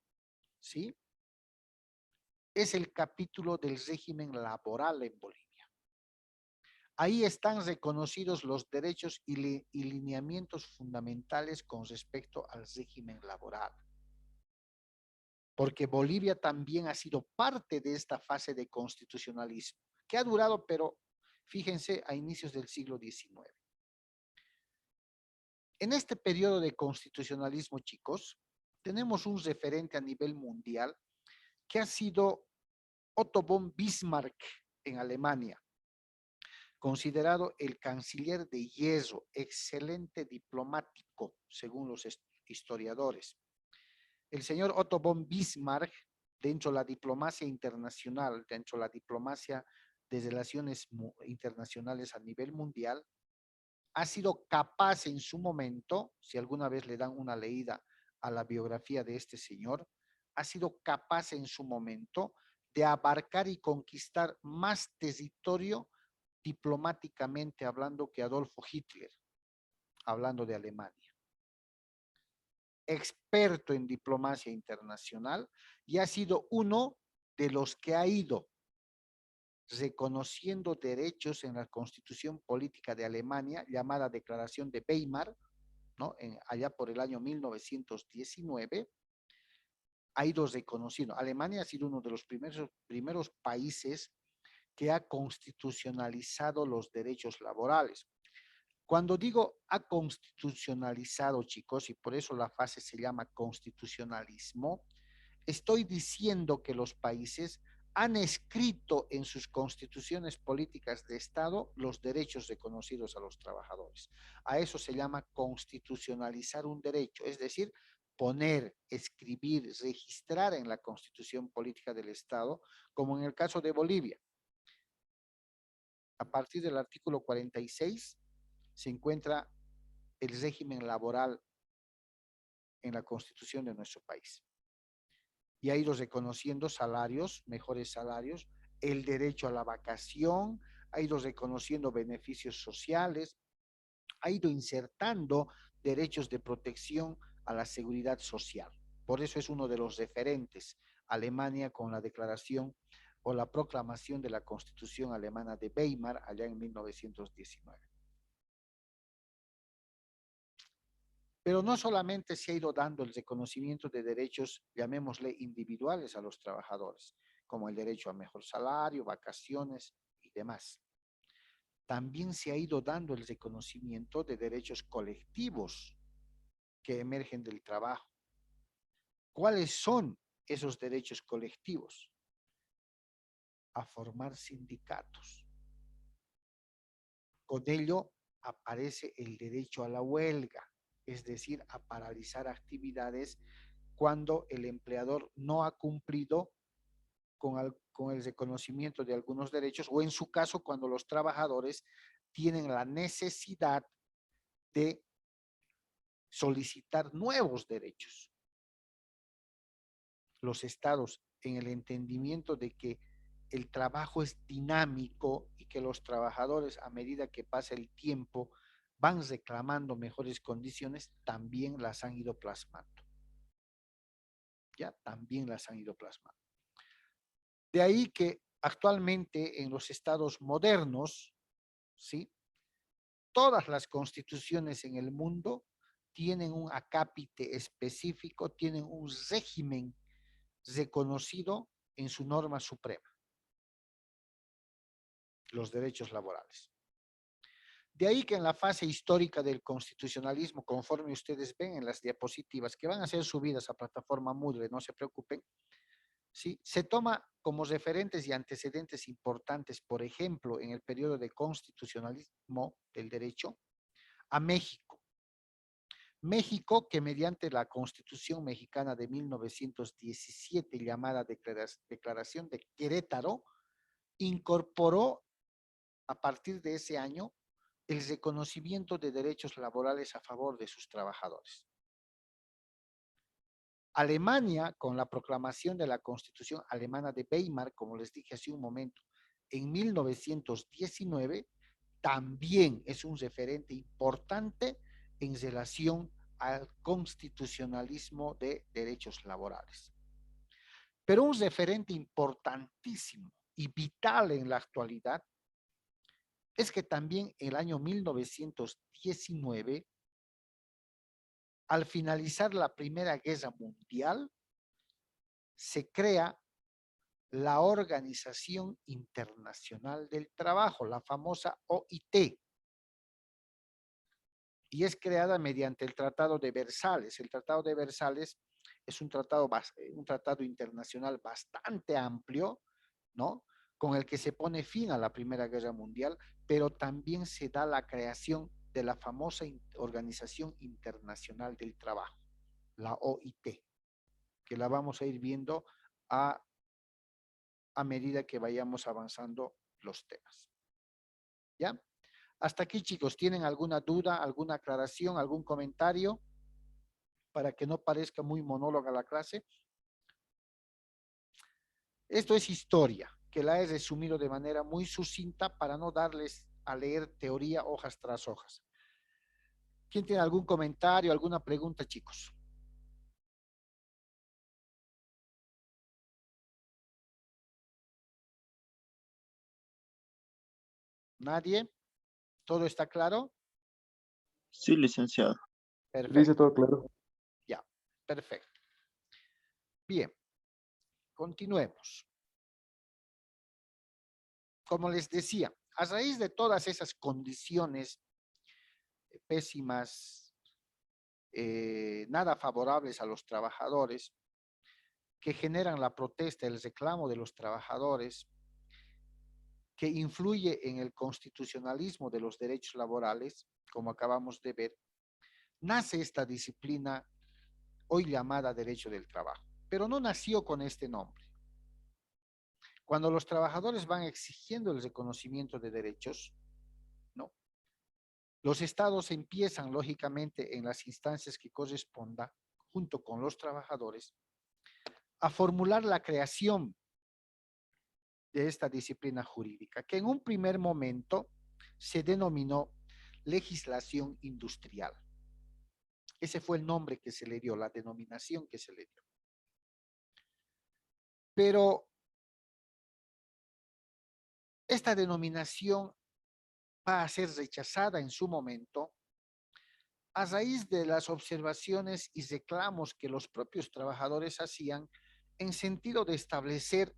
¿sí? Es el capítulo del régimen laboral en Bolivia. Ahí están reconocidos los derechos y lineamientos fundamentales con respecto al régimen laboral. Porque Bolivia también ha sido parte de esta fase de constitucionalismo, que ha durado, pero fíjense, a inicios del siglo XIX. En este periodo de constitucionalismo, chicos, tenemos un referente a nivel mundial que ha sido Otto von Bismarck en Alemania, considerado el canciller de hierro, excelente diplomático, según los historiadores. El señor Otto von Bismarck, dentro de la diplomacia internacional, dentro de la diplomacia de relaciones internacionales a nivel mundial, ha sido capaz en su momento, si alguna vez le dan una leída a la biografía de este señor, ha sido capaz en su momento de abarcar y conquistar más territorio diplomáticamente hablando que Adolfo Hitler, hablando de Alemania. Experto en diplomacia internacional y ha sido uno de los que ha ido reconociendo derechos en la Constitución Política de Alemania, llamada Declaración de Weimar, ¿no? Allá por el año 1919, ha ido reconociendo. Alemania ha sido uno de los primeros países que ha constitucionalizado los derechos laborales. Cuando digo ha constitucionalizado, chicos, y por eso la fase se llama constitucionalismo, estoy diciendo que los países han escrito en sus constituciones políticas de Estado los derechos reconocidos a los trabajadores. A eso se llama constitucionalizar un derecho, es decir, poner, escribir, registrar en la constitución política del Estado, como en el caso de Bolivia. A partir del artículo 46 se encuentra el régimen laboral en la constitución de nuestro país. Y ha ido reconociendo salarios, mejores salarios, el derecho a la vacación, ha ido reconociendo beneficios sociales, ha ido insertando derechos de protección a la seguridad social. Por eso es uno de los referentes, Alemania, con la declaración o la proclamación de la Constitución alemana de Weimar allá en 1919. Pero no solamente se ha ido dando el reconocimiento de derechos, llamémosle individuales a los trabajadores, como el derecho a mejor salario, vacaciones y demás. También se ha ido dando el reconocimiento de derechos colectivos que emergen del trabajo. ¿Cuáles son esos derechos colectivos? A formar sindicatos. Con ello aparece el derecho a la huelga, es decir, a paralizar actividades cuando el empleador no ha cumplido con el reconocimiento de algunos derechos, o en su caso cuando los trabajadores tienen la necesidad de solicitar nuevos derechos. Los estados, en el entendimiento de que el trabajo es dinámico y que los trabajadores, a medida que pasa el tiempo, van reclamando mejores condiciones, también las han ido plasmando. Ya, también las han ido plasmando. De ahí que actualmente en los estados modernos, ¿sí?, todas las constituciones en el mundo tienen un acápite específico, tienen un régimen reconocido en su norma suprema, los derechos laborales. De ahí que en la fase histórica del constitucionalismo, conforme ustedes ven en las diapositivas, que van a ser subidas a plataforma Moodle, no se preocupen, ¿sí?, se toma como referentes y antecedentes importantes, por ejemplo, en el periodo de constitucionalismo del derecho, a México. México, que mediante la Constitución Mexicana de 1917, llamada Declaración de Querétaro, incorporó a partir de ese año el reconocimiento de derechos laborales a favor de sus trabajadores. Alemania, con la proclamación de la Constitución Alemana de Weimar, como les dije hace un momento, en 1919, también es un referente importante en relación al constitucionalismo de derechos laborales. Pero un referente importantísimo y vital en la actualidad es que también en el año 1919, al finalizar la Primera Guerra Mundial, se crea la Organización Internacional del Trabajo, la famosa OIT, y es creada mediante el Tratado de Versalles. El Tratado de Versalles es un tratado internacional bastante amplio, ¿no?, con el que se pone fin a la Primera Guerra Mundial, pero también se da la creación de la famosa Organización Internacional del Trabajo, la OIT, que la vamos a ir viendo a medida que vayamos avanzando los temas. ¿Ya? Hasta aquí, chicos, ¿tienen alguna duda, alguna aclaración, algún comentario? Para que no parezca muy monóloga la clase. Esto es historia, que la he resumido de manera muy sucinta para no darles a leer teoría hojas tras hojas. ¿Quién tiene algún comentario, alguna pregunta, chicos? ¿Nadie? ¿Todo está claro? Sí, licenciado. Perfecto. Dice todo claro. Ya, perfecto. Bien, continuemos. Como les decía, a raíz de todas esas condiciones pésimas, nada favorables a los trabajadores, que generan la protesta, el reclamo de los trabajadores, que influye en el constitucionalismo de los derechos laborales, como acabamos de ver, nace esta disciplina hoy llamada derecho del trabajo, pero no nació con este nombre. Cuando los trabajadores van exigiendo el reconocimiento de derechos, ¿no? Los estados empiezan, lógicamente, en las instancias que corresponda, junto con los trabajadores, a formular la creación de esta disciplina jurídica, que en un primer momento se denominó legislación industrial. Ese fue el nombre que se le dio, la denominación que se le dio. Pero esta denominación va a ser rechazada en su momento a raíz de las observaciones y reclamos que los propios trabajadores hacían en sentido de establecer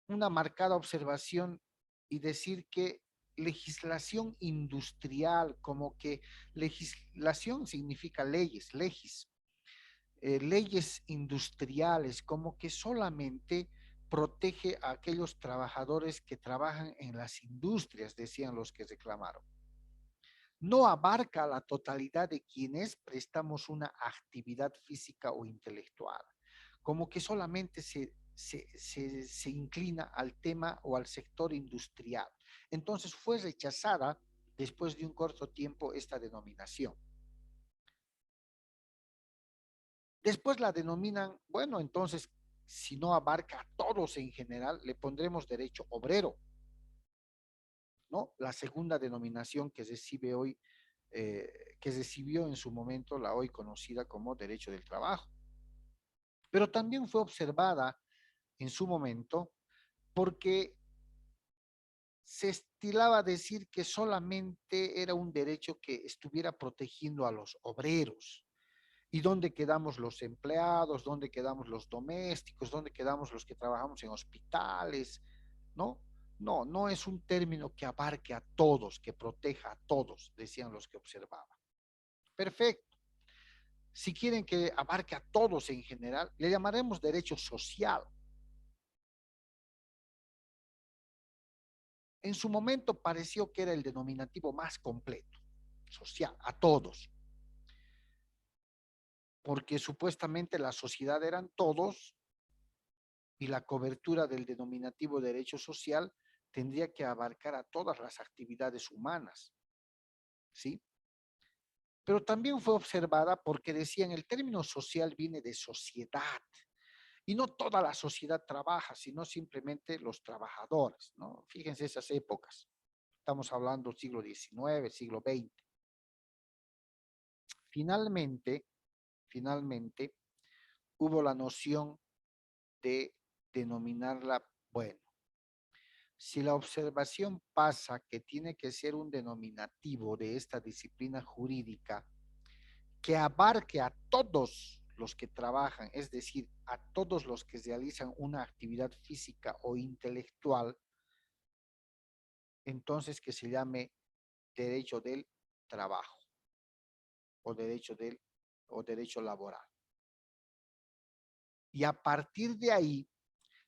una marcada observación y decir que legislación industrial, como que legislación significa leyes, leyes industriales, como que solamente protege a aquellos trabajadores que trabajan en las industrias, decían los que reclamaron. No abarca a la totalidad de quienes prestamos una actividad física o intelectual, como que solamente se inclina al tema o al sector industrial. Entonces fue rechazada después de un corto tiempo esta denominación. Después la denominan, bueno, entonces, si no abarca a todos en general, le pondremos derecho obrero, ¿no? La segunda denominación que recibe hoy, que recibió en su momento la hoy conocida como derecho del trabajo. Pero también fue observada en su momento porque se estilaba decir que solamente era un derecho que estuviera protegiendo a los obreros. ¿Y dónde quedamos los empleados? ¿Dónde quedamos los domésticos? ¿Dónde quedamos los que trabajamos en hospitales? ¿No? No, no es un término que abarque a todos, que proteja a todos, decían los que observaban. Perfecto. Si quieren que abarque a todos en general, le llamaremos derecho social. En su momento pareció que era el denominativo más completo, social, a todos. Porque supuestamente la sociedad eran todos y la cobertura del denominativo derecho social tendría que abarcar a todas las actividades humanas, ¿sí? Pero también fue observada porque decían el término social viene de sociedad y no toda la sociedad trabaja, sino simplemente los trabajadores, ¿no? Fíjense esas épocas. Estamos hablando siglo XIX, siglo XX. Finalmente, hubo la noción de denominarla, bueno, si la observación pasa que tiene que ser un denominativo de esta disciplina jurídica que abarque a todos los que trabajan, es decir, a todos los que realizan una actividad física o intelectual, entonces que se llame derecho del trabajo o derecho laboral. Y a partir de ahí,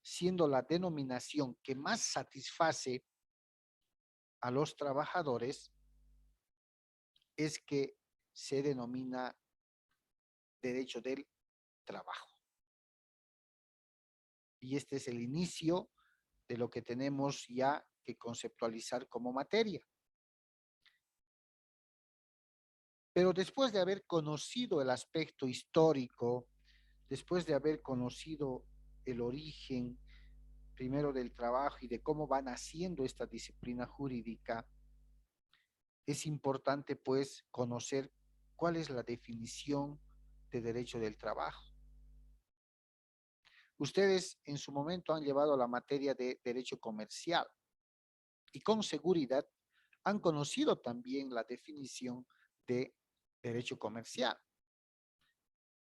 siendo la denominación que más satisface a los trabajadores, es que se denomina derecho del trabajo. Y este es el inicio de lo que tenemos ya que conceptualizar como materia. Pero después de haber conocido el aspecto histórico, después de haber conocido el origen primero del trabajo y de cómo va naciendo esta disciplina jurídica, es importante pues conocer cuál es la definición de derecho del trabajo. Ustedes en su momento han llevado la materia de derecho comercial y con seguridad han conocido también la definición de derecho comercial.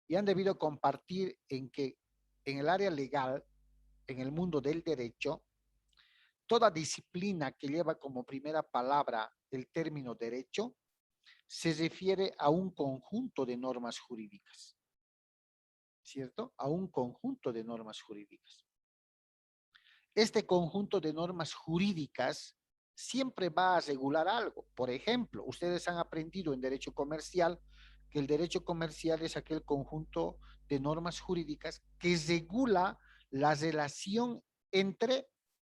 y han debido compartir en que en el área legal, en el mundo del derecho, toda disciplina que lleva como primera palabra el término derecho se refiere a un conjunto de normas jurídicas, ¿cierto? A un conjunto de normas jurídicas. Este conjunto de normas jurídicas siempre va a regular algo. Por ejemplo, ustedes han aprendido en derecho comercial que el derecho comercial es aquel conjunto de normas jurídicas que regula la relación entre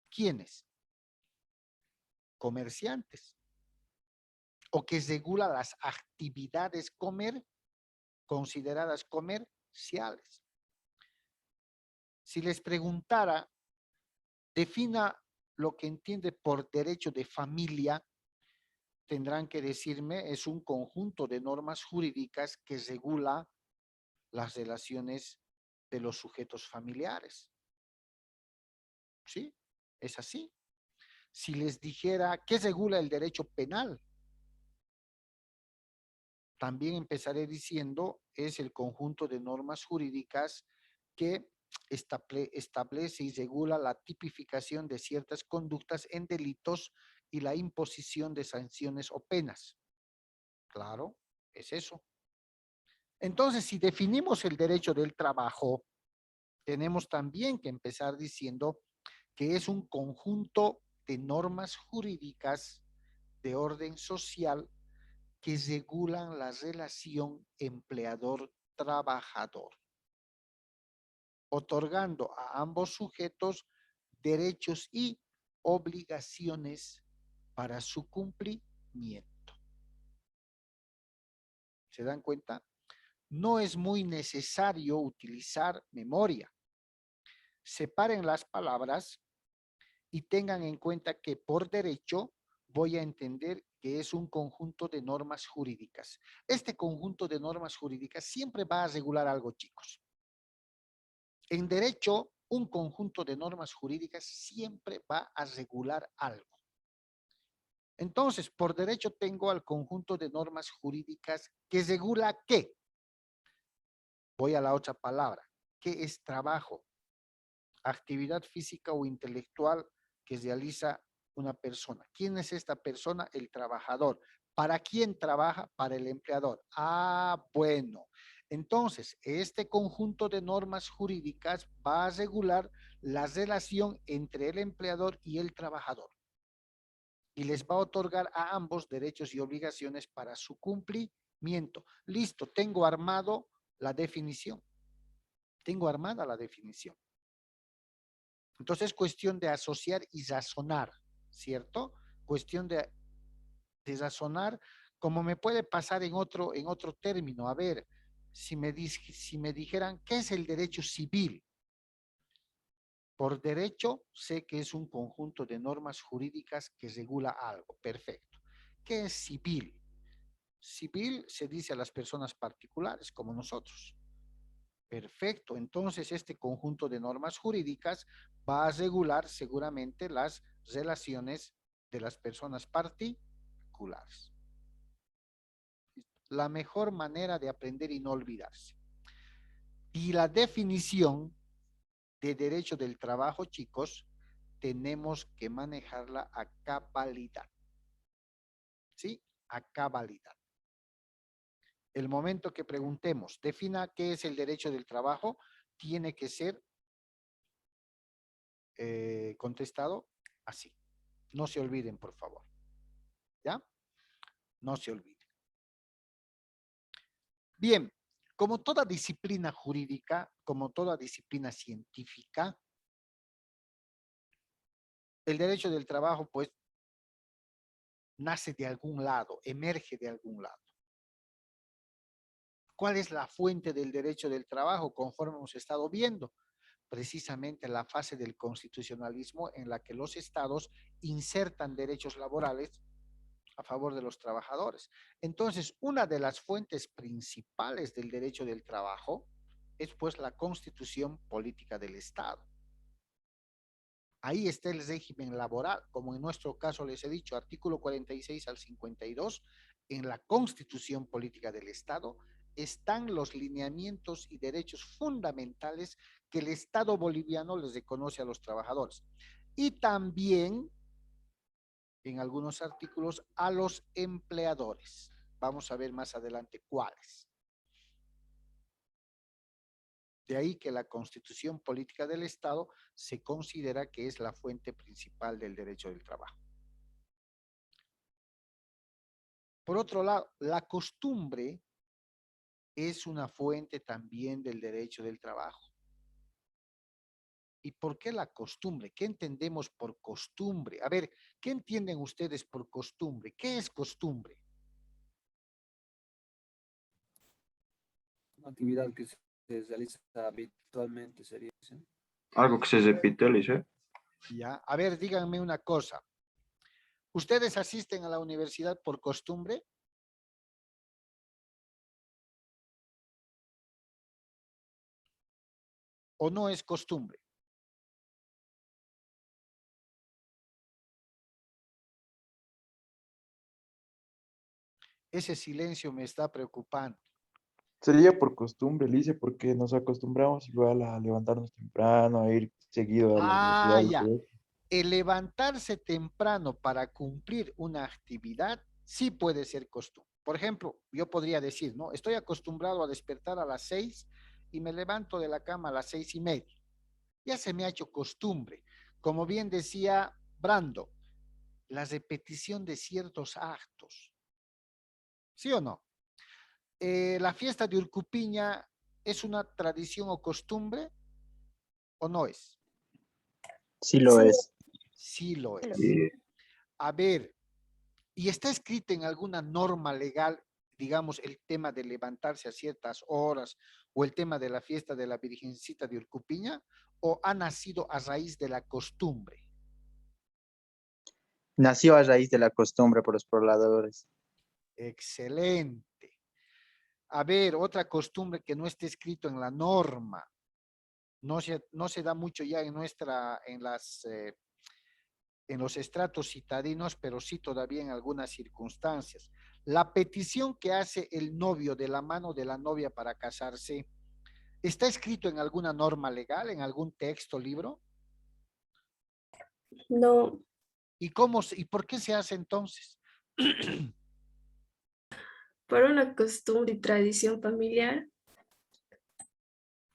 ¿quiénes? Comerciantes. O que regula las actividades consideradas comerciales. Si les preguntara, defina lo que entiende por derecho de familia, tendrán que decirme, es un conjunto de normas jurídicas que regula las relaciones de los sujetos familiares. ¿Sí? Es así. Si les dijera, ¿qué regula el derecho penal? También empezaré diciendo, es el conjunto de normas jurídicas que establece y regula la tipificación de ciertas conductas en delitos y la imposición de sanciones o penas. Claro, es eso. Entonces, si definimos el derecho del trabajo, tenemos también que empezar diciendo que es un conjunto de normas jurídicas de orden social que regulan la relación empleador-trabajador, otorgando a ambos sujetos derechos y obligaciones para su cumplimiento. ¿Se dan cuenta? No es muy necesario utilizar memoria. Separen las palabras y tengan en cuenta que por derecho voy a entender que es un conjunto de normas jurídicas. Este conjunto de normas jurídicas siempre va a regular algo, chicos. En derecho, un conjunto de normas jurídicas siempre va a regular algo. Entonces, por derecho tengo al conjunto de normas jurídicas que regula ¿qué? Voy a la otra palabra. ¿Qué es trabajo? Actividad física o intelectual que realiza una persona. ¿Quién es esta persona? El trabajador. ¿Para quién trabaja? Para el empleador. Ah, bueno. Entonces, este conjunto de normas jurídicas va a regular la relación entre el empleador y el trabajador. Y les va a otorgar a ambos derechos y obligaciones para su cumplimiento. Listo, tengo armado la definición. Tengo armada la definición. Entonces es cuestión de asociar y razonar, ¿cierto? Cuestión de razonar, como me puede pasar en otro término. A ver, si me dijeran, ¿qué es el derecho civil? Por derecho sé que es un conjunto de normas jurídicas que regula algo. Perfecto. ¿Qué es civil? Civil se dice a las personas particulares, como nosotros. Perfecto, entonces este conjunto de normas jurídicas va a regular seguramente las relaciones de las personas particulares. La mejor manera de aprender y no olvidarse. Y la definición de derecho del trabajo, chicos, tenemos que manejarla a cabalidad. ¿Sí? A cabalidad. El momento que preguntemos, defina qué es el derecho del trabajo, tiene que ser contestado así. No se olviden, por favor. ¿Ya? No se olviden. Bien, como toda disciplina jurídica, como toda disciplina científica, el derecho del trabajo, pues, nace de algún lado, emerge de algún lado. ¿Cuál es la fuente del derecho del trabajo? Conforme hemos estado viendo, precisamente la fase del constitucionalismo en la que los estados insertan derechos laborales a favor de los trabajadores. Entonces, una de las fuentes principales del derecho del trabajo es pues la Constitución Política del Estado. Ahí está el régimen laboral, como en nuestro caso les he dicho, artículo 46 al 52, en la Constitución Política del Estado están los lineamientos y derechos fundamentales que el Estado boliviano les reconoce a los trabajadores. Y también, en algunos artículos, a los empleadores. Vamos a ver más adelante cuáles. De ahí que la Constitución Política del Estado se considera que es la fuente principal del derecho del trabajo. Por otro lado, la costumbre es una fuente también del derecho del trabajo. ¿Y por qué la costumbre? ¿Qué entendemos por costumbre? A ver, ¿qué entienden ustedes por costumbre? ¿Qué es costumbre? Una actividad que se realiza habitualmente sería, ¿sí? Algo que se repite, Lice. Ya, a ver, díganme una cosa. ¿Ustedes asisten a la universidad por costumbre? ¿O no es costumbre? Ese silencio me está preocupando. Sería por costumbre, Lice, porque nos acostumbramos igual a levantarnos temprano, a ir seguido a la universidad y Ya. todo eso. El levantarse temprano para cumplir una actividad sí puede ser costumbre. Por ejemplo, yo podría decir, ¿no? Estoy acostumbrado a despertar a las 6 y me levanto de la cama a las 6:30. Ya se me ha hecho costumbre. Como bien decía Brando, la repetición de ciertos actos. ¿Sí o no? ¿La fiesta de Urcupiña es una tradición o costumbre o no es? Sí lo es. Sí lo es. Y A ver, ¿y está escrito en alguna norma legal, digamos, el tema de levantarse a ciertas horas o el tema de la fiesta de la Virgencita de Urcupiña? ¿O ha nacido a raíz de la costumbre? Nació a raíz de la costumbre por los pobladores. Excelente. A ver, otra costumbre que no esté escrito en la norma. No se da mucho ya en los estratos citadinos, pero sí todavía en algunas circunstancias. La petición que hace el novio de la mano de la novia para casarse, ¿está escrito en alguna norma legal, en algún texto, libro? No, ¿Y por qué se hace entonces? por una costumbre y tradición familiar.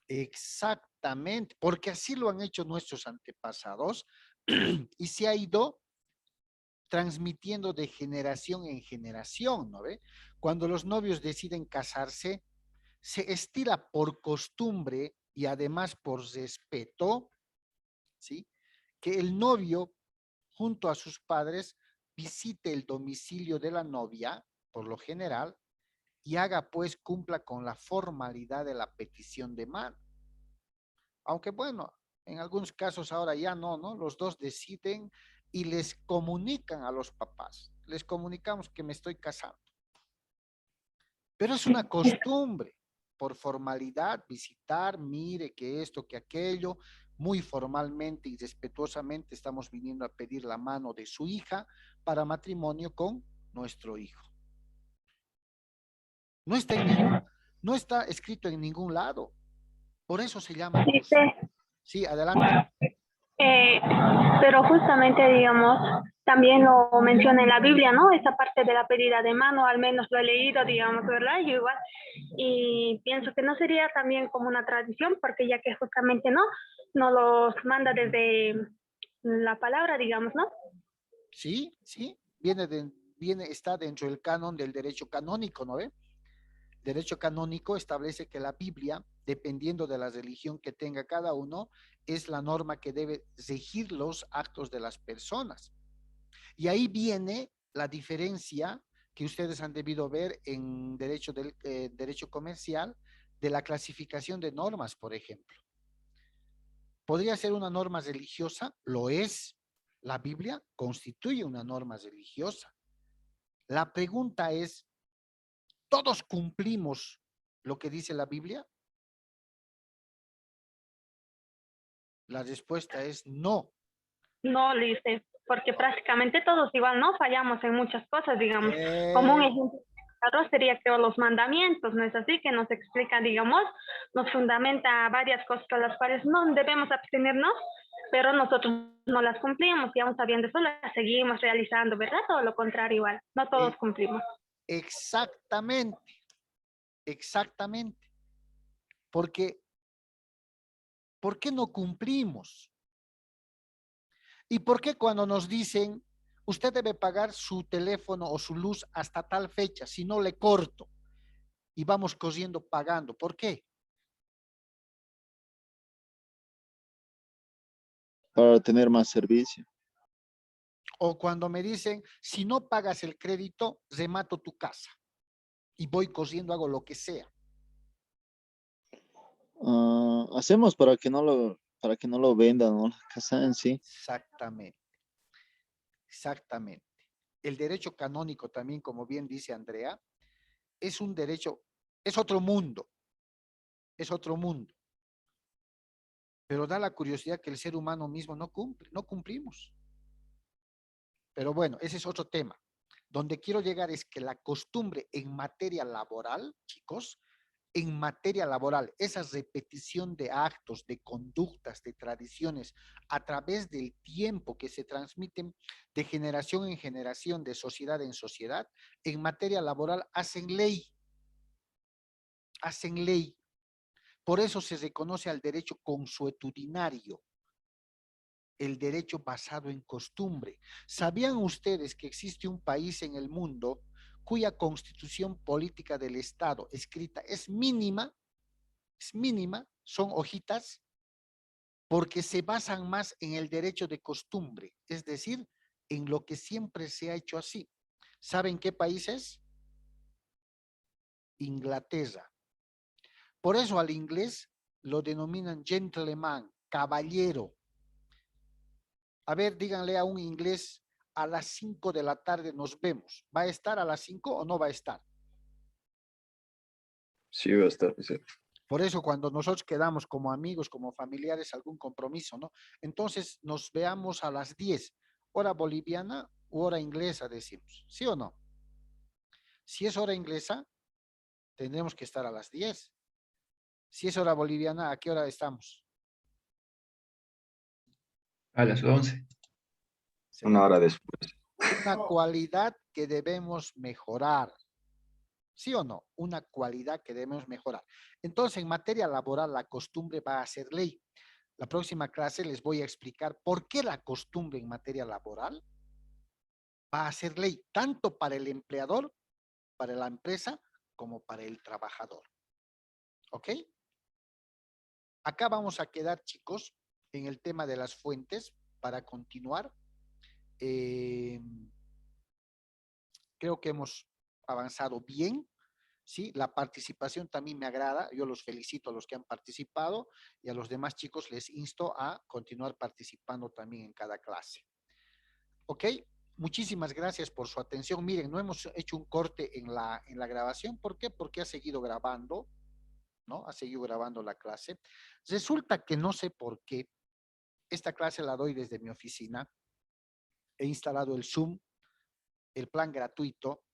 Exactamente, porque así lo han hecho nuestros antepasados y se ha ido transmitiendo de generación en generación, ¿no ve? Cuando los novios deciden casarse, se estila por costumbre y además por respeto, ¿sí? Que el novio, junto a sus padres, visite el domicilio de la novia, por lo general, y haga pues cumpla con la formalidad de la petición de mano. Aunque bueno, en algunos casos ahora ya no, ¿no? Los dos deciden y les comunican a los papás. Les comunicamos que me estoy casando. Pero es una costumbre, por formalidad, visitar, mire que esto, que aquello, muy formalmente y respetuosamente estamos viniendo a pedir la mano de su hija para matrimonio con nuestro hijo. No está, no está escrito en ningún lado. Por eso se llama costumbre. Sí, adelante. Pero justamente, digamos, también lo menciona en la Biblia, ¿no? Esa parte de la pedida de mano, al menos lo he leído, digamos, ¿verdad? Yo igual. Y pienso que no sería también como una tradición, porque ya que justamente no los manda desde la palabra, digamos, ¿no? Sí, está dentro del canon del derecho canónico, ¿no ve? Derecho canónico establece que la Biblia, dependiendo de la religión que tenga cada uno, es la norma que debe regir los actos de las personas. Y ahí viene la diferencia que ustedes han debido ver en derecho comercial de la clasificación de normas, por ejemplo. ¿Podría ser una norma religiosa? Lo es. La Biblia constituye una norma religiosa. La pregunta es, ¿todos cumplimos lo que dice la Biblia? La respuesta es no. No, dice, porque prácticamente todos igual, ¿no? Fallamos en muchas cosas, digamos. Como un ejemplo, trabajador sería, creo, los mandamientos, ¿no es así? Que nos explica, digamos, nos fundamenta varias cosas a las cuales no debemos abstenernos, pero nosotros no las cumplimos y aún sabiendo eso las seguimos realizando, ¿verdad? Todo lo contrario igual, no todos cumplimos. Exactamente, exactamente. Porque, ¿por qué no cumplimos? ¿Y por qué cuando nos dicen, usted debe pagar su teléfono o su luz hasta tal fecha, si no le corto? Y vamos corriendo pagando. ¿Por qué? Para tener más servicio. O cuando me dicen, si no pagas el crédito, remato tu casa. Y voy corriendo, hago lo que sea. Hacemos para que no lo vendan, ¿no? La casa en sí. Exactamente. Exactamente. El derecho canónico también, como bien dice Andrea, es un derecho, es otro mundo. Es otro mundo. Pero da la curiosidad que el ser humano mismo no cumple, no cumplimos. Pero bueno, ese es otro tema. Donde quiero llegar es que la costumbre en materia laboral, chicos, en materia laboral, esa repetición de actos, de conductas, de tradiciones a través del tiempo que se transmiten de generación en generación, de sociedad en sociedad, en materia laboral hacen ley. Hacen ley. Por eso se reconoce al derecho consuetudinario, el derecho basado en costumbre. ¿Sabían ustedes que existe un país en el mundo cuya constitución política del Estado escrita es mínima, son hojitas, porque se basan más en el derecho de costumbre, es decir, en lo que siempre se ha hecho así? ¿Saben qué país es? Inglaterra. Por eso al inglés lo denominan gentleman, caballero. A ver, díganle a un inglés, a las 5 de la tarde nos vemos. ¿Va a estar a las 5 o no va a estar? Sí, va a estar. Sí. Por eso cuando nosotros quedamos como amigos, como familiares, algún compromiso, ¿no? Entonces nos veamos a las 10, hora boliviana u hora inglesa, decimos. ¿Sí o no? Si es hora inglesa, tendremos que estar a las 10. Si es hora boliviana, ¿a qué hora estamos? A las 11. Una hora después. Una cualidad que debemos mejorar. ¿Sí o no? Una cualidad que debemos mejorar. Entonces, en materia laboral, la costumbre va a ser ley. La próxima clase les voy a explicar por qué la costumbre en materia laboral va a ser ley, tanto para el empleador, para la empresa, como para el trabajador. ¿Ok? Acá vamos a quedar, chicos, en el tema de las fuentes para continuar. Creo que hemos avanzado bien. Sí, la participación también me agrada. Yo los felicito a los que han participado y a los demás chicos les insto a continuar participando también en cada clase. ¿Ok? Muchísimas gracias por su atención. Miren, no hemos hecho un corte en la grabación. ¿Por qué? Porque ha seguido grabando, ¿no? Ha seguido grabando la clase. Resulta que no sé por qué. Esta clase la doy desde mi oficina. He instalado el Zoom, el plan gratuito,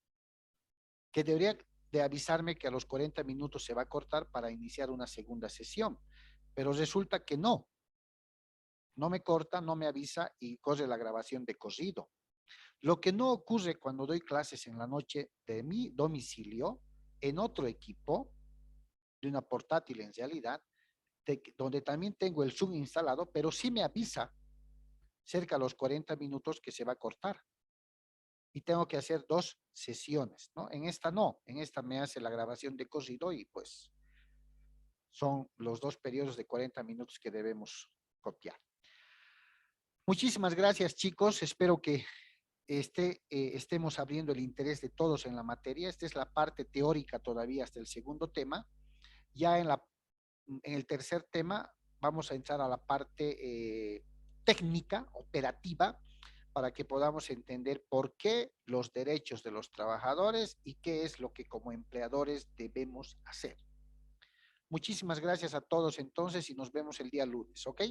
que debería de avisarme que a los 40 minutos se va a cortar para iniciar una segunda sesión. Pero resulta que no me corta, no me avisa y corre la grabación de corrido. Lo que no ocurre cuando doy clases en la noche de mi domicilio, en otro equipo, de una portátil en realidad, donde también tengo el Zoom instalado, pero sí me avisa cerca de los 40 minutos que se va a cortar. Y tengo que hacer 2 sesiones, ¿no? En esta no, en esta me hace la grabación de corrido y pues son los 2 periodos de 40 minutos que debemos copiar. Muchísimas gracias, chicos. Espero que estemos abriendo el interés de todos en la materia. Esta es la parte teórica todavía hasta el segundo tema. Ya en el tercer tema vamos a entrar a la parte técnica, operativa, para que podamos entender por qué los derechos de los trabajadores y qué es lo que como empleadores debemos hacer. Muchísimas gracias a todos entonces y nos vemos el día lunes, ¿ok?